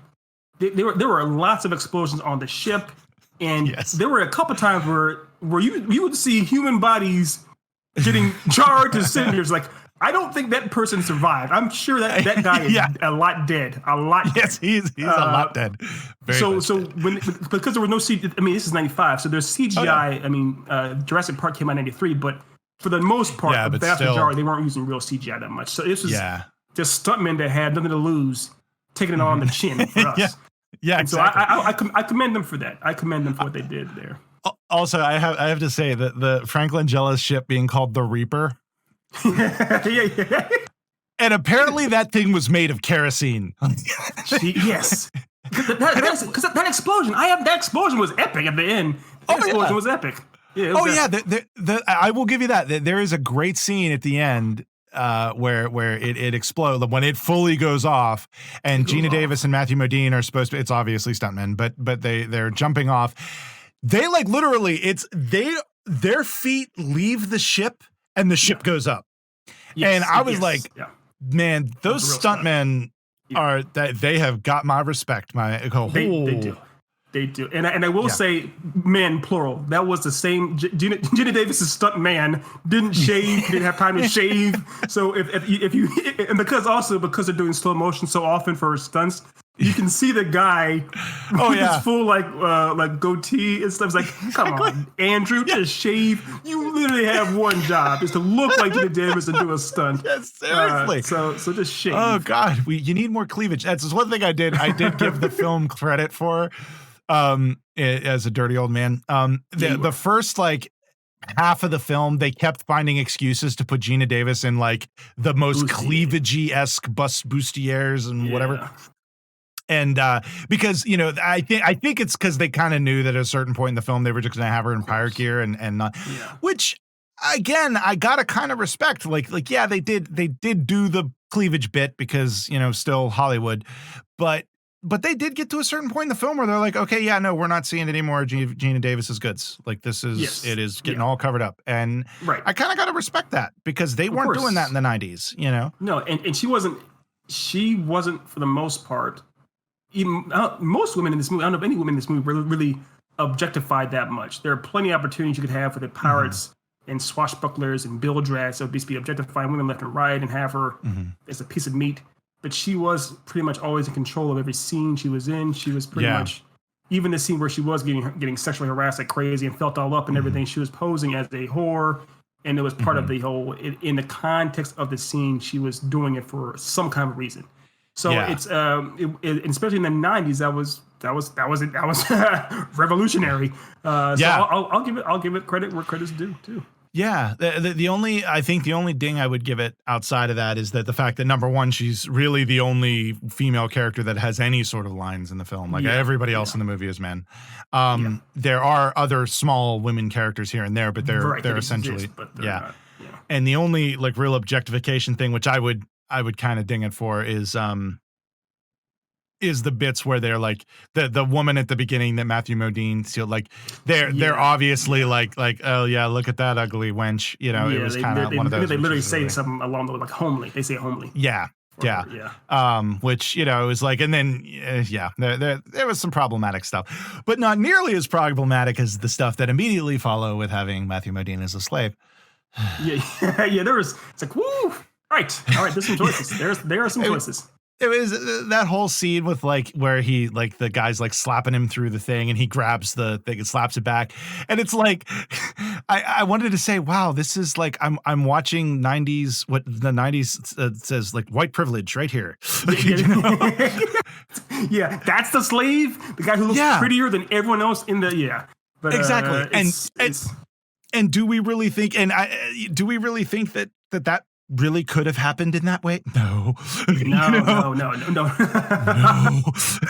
There were lots of explosions on the ship, and there were a couple times where you would see human bodies getting charred to cinders. Like, I don't think that person survived. I'm sure that guy is a lot dead. A lot. Yes, he's a lot dead. So because there was no CGI. I mean, this is 95, so there's CGI. I mean, Jurassic Park came out in 93, but for the most part, the vast majority, they weren't using real CGI that much. So this was just stuntmen that had nothing to lose, taking it on the chin for us. Yeah, and exactly. So I commend them for that. I commend them for what they did there. Also, I have to say that the Frank Langella's ship being called the Reaper. yeah. And apparently that thing was made of kerosene. Yes. Because that explosion, that explosion was epic at the end. That explosion was epic. Yeah, I will give you that. There is a great scene at the end where it explodes when it fully goes off, and Gina Davis and Matthew Modine are supposed to. It's obviously stuntmen, but they're jumping off. They like literally, their feet leave the ship and the ship goes up. Yes, and I was man, those stuntmen are that they have got my respect. They do. And I will say, men, plural. That was the same. Gina Davis's stunt man didn't shave, didn't have time to shave. So if you and because they're doing slow motion so often for stunts, you can see the guy with his full like goatee and stuff. It's like, come on, Andrew, just shave. You literally have one job, is to look like Gina Davis and do a stunt. Yes, seriously. So just shave. Oh God, you need more cleavage. That's one thing I did give the film credit for. As a dirty old man, the first like half of the film, they kept finding excuses to put Gina Davis in like the most cleavagey-esque bustiers and whatever. And because I think it's because they kind of knew that at a certain point in the film they were just going to have her in pirate gear and not, which again I gotta kind of respect. Like they did do the cleavage bit because still Hollywood, but they did get to a certain point in the film where they're like, okay, no, we're not seeing any more Gina Davis's goods. Like it is getting all covered up. And I kind of got to respect that because they weren't doing that in the 90s, No, and she wasn't for the most part, even most women in this movie, I don't know if any women in this movie really objectified that much. There are plenty of opportunities you could have for the pirates and swashbucklers and bilge rats. So be objectifying women left and right and have her as a piece of meat. But she was pretty much always in control of every scene she was in. She was pretty much, even the scene where she was getting sexually harassed like crazy and felt all up and everything, she was posing as a whore. And it was part of the whole, in the context of the scene, she was doing it for some kind of reason. So it's, especially in the 90s, that was revolutionary. So I'll give it credit where credit's due too. Yeah, the only ding I would give it outside of that is that the fact that number one, she's really the only female character that has any sort of lines in the film. Like everybody else in the movie is men. There are other small women characters here and there, but they're essentially not, And the only like real objectification thing, which I would kind of ding it for, is the bits where they're like the woman at the beginning that Matthew Modine still like they're obviously like oh yeah, look at that ugly wench, it was kind of one of those. They literally say something along the like homely. They say homely. Which it was like, and then there was some problematic stuff, but not nearly as problematic as the stuff that immediately follow with having Matthew Modine as a slave. There was. It's like woo. All right. There's some choices. There are some choices. It was that whole scene with like where he like the guy's like slapping him through the thing and he grabs the thing and slaps it back. And it's like, I wanted to say, wow, this is like, I'm watching 90s, what the 90s says like white privilege right here. Yeah. That's the slave. The guy who looks prettier than everyone else in the, But, exactly. And do we really think, that really could have happened in that way? No. No, no.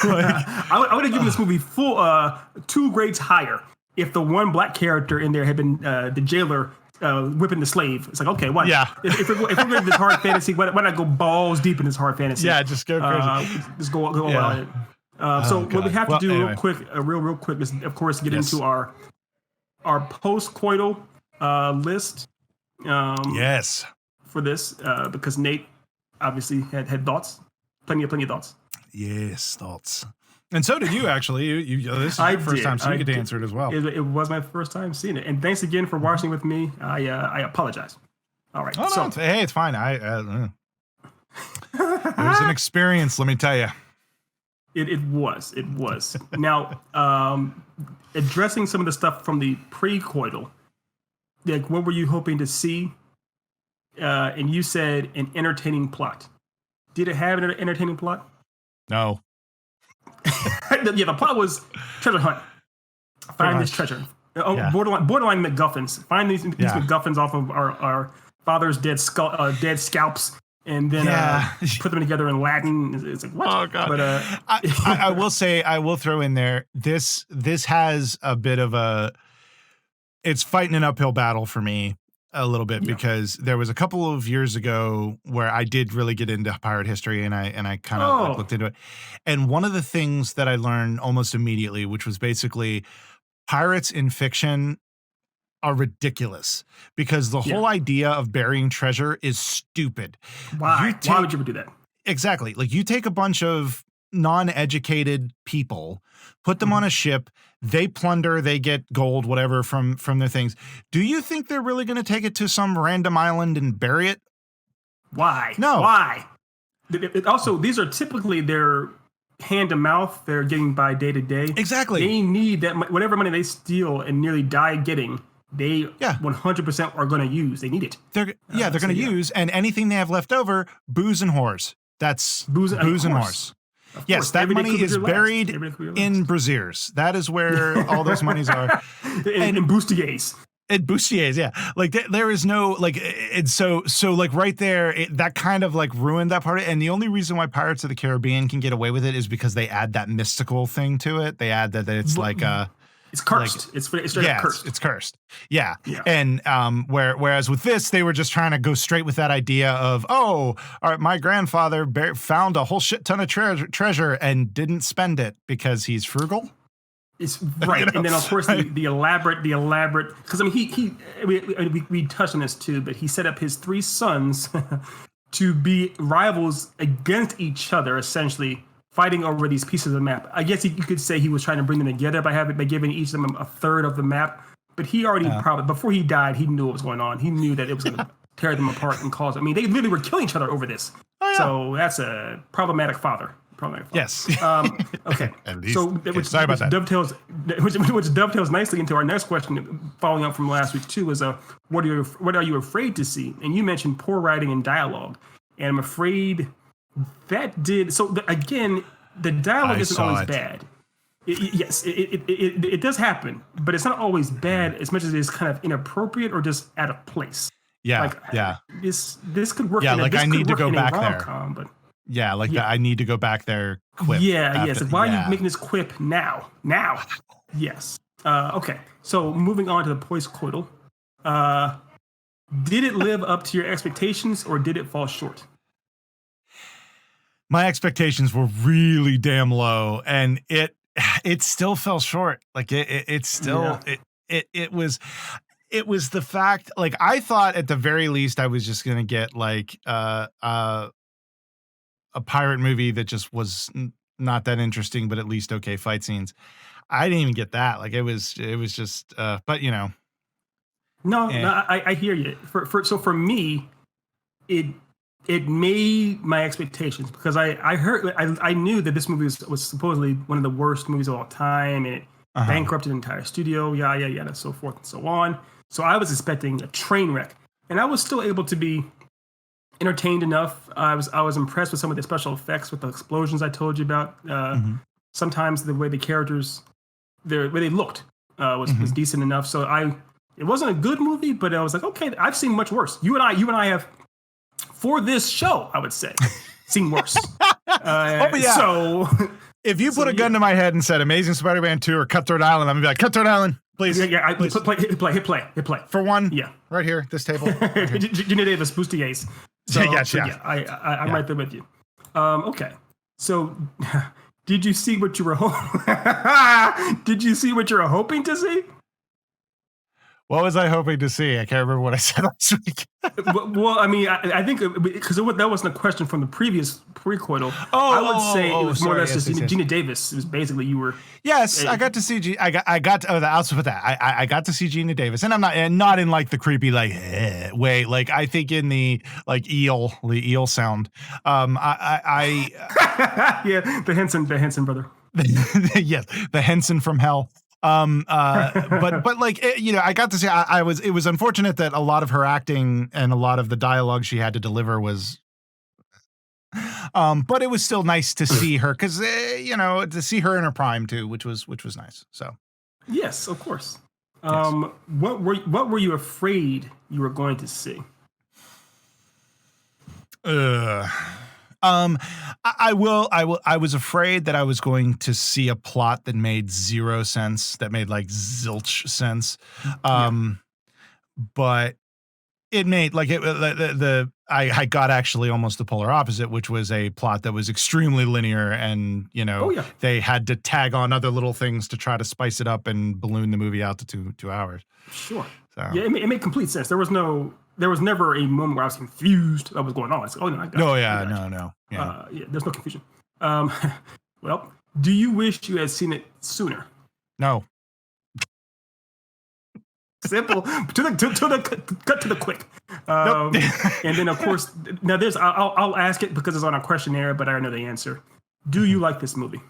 Like, I would have given this movie full 2 grades higher if the one black character in there had been the jailer whipping the slave. It's like, okay, what? Yeah. If we're going this hard fantasy, why not go balls deep in this hard fantasy? yeah, just go crazy. Just go all Yeah. out. So what we God. have to Well, do anyway. real quick is, of course, get Yes. into our post-coital list. Yes. For this, because Nate obviously had thoughts, plenty of thoughts. Yes, thoughts. And so did you, actually. You this is I your first did. time, so you I get to did. answer it as well. It was my first time seeing it, and thanks again for watching with me. I apologize. All right, Oh, so no, hey, it's fine. It was an experience, let me tell you. it was now addressing some of the stuff from the pre-coital. Like, what were you hoping to see? And you said an entertaining plot. Did it have an entertaining plot? No. Yeah, the plot was treasure hunt. Find this much. treasure. Yeah. Borderline MacGuffins. Find these Yeah. MacGuffins off of our father's dead scalps, and then Yeah. put them together in Latin. It's like, what? Oh, God. But I will say, I will throw in there, this has a bit of it's fighting an uphill battle for me a little bit, because there was a couple of years ago where I did really get into pirate history, and I kind of Oh. looked into it. And one of the things that I learned almost immediately, which was basically pirates in fiction are ridiculous, because the whole idea of burying treasure is stupid. why? Why would you ever do that? Exactly. Like, you take a bunch of non-educated people, put them on a ship, they plunder, they get gold, whatever, from their things. Do you think they're really going to take it to some random island and bury it? Why? No. Why? Also, these are typically their hand to mouth. They're getting by day to day. Exactly. They need that whatever money they steal and nearly die getting. They 100% are going to use. They need it. They're going to use, and anything they have left over, booze and whores. That's booze and whores. Yes, that money is buried in braziers. That is where all those monies are. in bustiers. At bustiers, yeah. Like, there is no, like, it's so like right there, that kind of like ruined that part. And the only reason why Pirates of the Caribbean can get away with it is because they add that mystical thing to it. They add that it's like it's cursed. Like, it's straight up cursed. It's cursed. Yeah. And whereas with this, they were just trying to go straight with that idea of, all right, my grandfather found a whole shit ton of treasure and didn't spend it because he's frugal. It's right. You know? And then of course the elaborate, because I mean, we touched on this too, but he set up his 3 sons to be rivals against each other, essentially fighting over these pieces of the map. I guess you could say he was trying to bring them together by giving each of them a third of the map. But he already probably, before he died, he knew what was going on. He knew that it was going to tear them apart and cause. I mean, they literally were killing each other over this. Oh, yeah. So that's a problematic father. Yes. Okay. So which dovetails nicely into our next question, following up from last week too, is what are you afraid to see? And you mentioned poor writing and dialogue, and I'm afraid that did so. Again, the dialogue isn't always bad. Yes, it does happen, but it's not always bad as much as it is kind of inappropriate or just out of place. Yeah. Like, this could work. Yeah, like I need to go back there. But yeah, like I need to go back there. Quip yes. Why are you making this quip now? Yes. Okay. So moving on to the post-coital. Did it live up to your expectations, or did it fall short? My expectations were really damn low, and it still fell short. Like it still it was the fact, like, I thought at the very least I was just gonna get like a pirate movie that just was not that interesting, but at least okay fight scenes. I didn't even get that. Like, it was just but you know. No, I hear you. For me, it made my expectations, because I knew that this movie was supposedly one of the worst movies of all time, and it bankrupted an entire studio, and so forth and so on. So I was expecting a train wreck, and I was still able to be entertained enough. I was impressed with some of the special effects, with the explosions I told you about. Sometimes the way the characters, the way they looked, was decent enough. So it wasn't a good movie, but I was like, okay, I've seen much worse. You and I have for this show, I would say, seen worse. Yeah. So if you put a gun to my head and said Amazing Spider-Man 2 or CutThroat Island, I'm gonna be like, CutThroat Island, please. Yeah, please. hit play. For one, yeah, right here, this table. Gina Davis, Boosty Ace. So, I'm right there with you. Okay, so did you see what you were Did you see what you were hoping to see? What was I hoping to see? I can't remember what I said last week. Well, I mean, I think because that wasn't a question from the previous prequel. I would say it was more or less just Gina Davis. It was basically you were. Yes, I got to see. I got. I'll put that. I got to see Gina Davis, and I'm not in like the creepy like way. Like I think in the like the eel sound. Yeah, the Henson brother. Yes, the Henson from hell. But like I got to say it was unfortunate that a lot of her acting and a lot of the dialogue she had to deliver was but it was still nice to see her because to see her in her prime too, which was nice. So yes, of course. Yes. What were you afraid you were going to see? I was afraid that I was going to see a plot that made zero sense, that made like zilch sense. But it made like I got actually almost the polar opposite, which was a plot that was extremely linear and, they had to tag on other little things to try to spice it up and balloon the movie out to 2 hours. Sure. So. Yeah, it made complete sense. There was never a moment where I was confused what was going on. I said, I got no, you. Yeah. No. Yeah. There's no confusion. Well, do you wish you had seen it sooner? No. Simple. Cut to the quick. Nope. And then, of course, now I'll ask it because it's on a questionnaire, but I know the answer. Do you like this movie?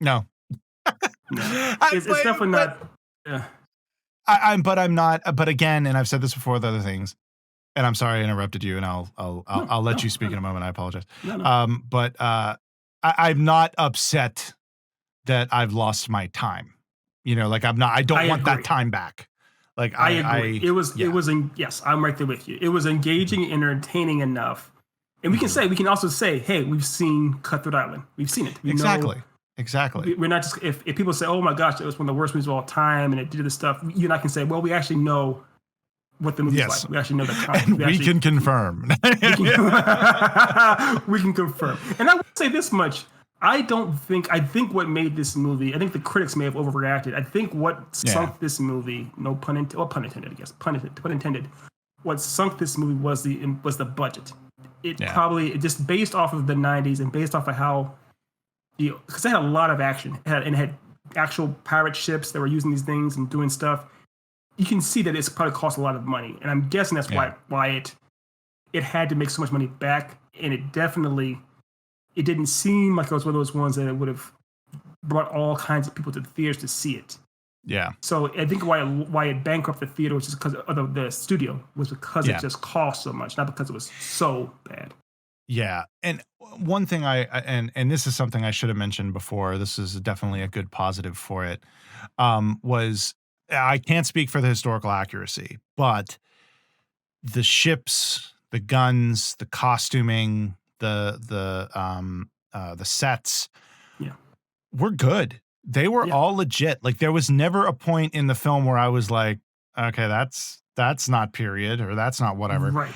No. No. It's definitely not. I'm not. But again, and I've said this before with other things, and I'm sorry I interrupted you, and I'll let you speak in a moment. I apologize. No. But I'm not upset that I've lost my time. Like I'm not. I don't want that time back. Like I agree. It was. Yes, I'm right there with you. It was engaging and entertaining enough, and we can also say, hey, we've seen CutThroat Island. We've seen it. We know. Exactly. We're not just if people say, "Oh my gosh, it was one of the worst movies of all time," and it did this stuff. You and I can say, "Well, we actually know what the movie's like. We actually know the content. We can confirm. We can confirm." And I would say this much: I think what made this movie. I think the critics may have overreacted. I think what sunk this movie, no pun intended. Well, pun intended, I guess. Pun intended. What sunk this movie was the budget. It probably just based off of the '90s and based off of how. Because they had a lot of action and it had actual pirate ships that were using these things and doing stuff. You can see that it's probably cost a lot of money, and I'm guessing that's why it had to make so much money back. And it didn't seem like it was one of those ones that it would have brought all kinds of people to the theaters to see it. Yeah. So I think why it bankrupted the theater was just because of the studio was because it just cost so much, not because it was so bad. Yeah. And one thing and this is something I should have mentioned before, this is definitely a good positive for it, was I can't speak for the historical accuracy, but the ships, the guns, the costuming, the sets were good. They were all legit. Like there was never a point in the film where I was like, okay, that's not period or that's not whatever. Right.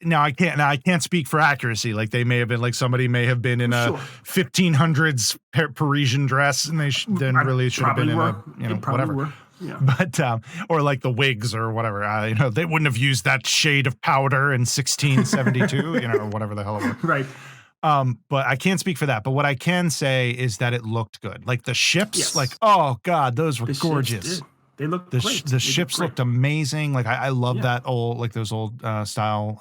Now I can't speak for accuracy. Like they may have been like somebody may have been in a 1500s Parisian dress and they then really should have been in whatever. Were. Yeah. But or like the wigs or whatever. They wouldn't have used that shade of powder in 1672. Or whatever the hell it was. Right. But I can't speak for that. But what I can say is that it looked good. Like the ships, like oh god, those were gorgeous. They looked great. The ships looked amazing. Like I love that old, like those old style,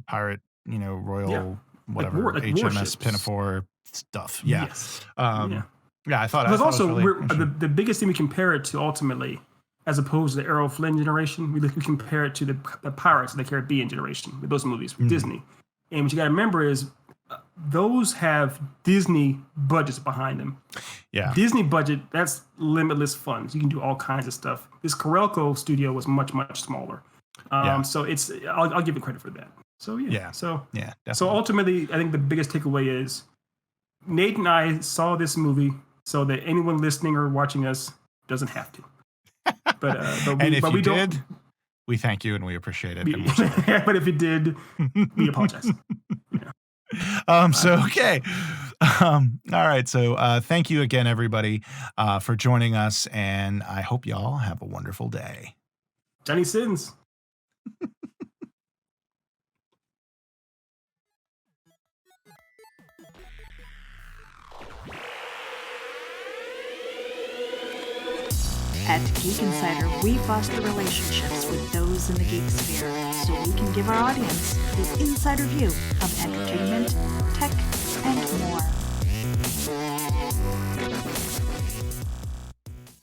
pirate, royal, whatever, like HMS warships. Pinafore stuff. Yeah. Yes. I thought it was also really the biggest thing we compare it to ultimately, as opposed to the Errol Flynn generation, we compare it to the Pirates of the Caribbean generation with those movies from Disney. And what you got to remember is those have Disney budgets behind them. Yeah. Disney budget, that's limitless funds. You can do all kinds of stuff. This Carolco studio was much, much smaller. Yeah. So I'll give it credit for that. So yeah. Yeah. So Definitely. so ultimately, I think the biggest takeaway is Nate and I saw this movie so that anyone listening or watching us doesn't have to. But and if we you don't. did, we thank you and we appreciate it. And we're sorry. But if you did, we apologize. Okay. All right. So thank you again, everybody, for joining us. And I hope y'all have a wonderful day. Johnny Sins. At Geek Insider, we foster relationships with those in the geek sphere so we can give our audience the insider view of entertainment, tech, and more.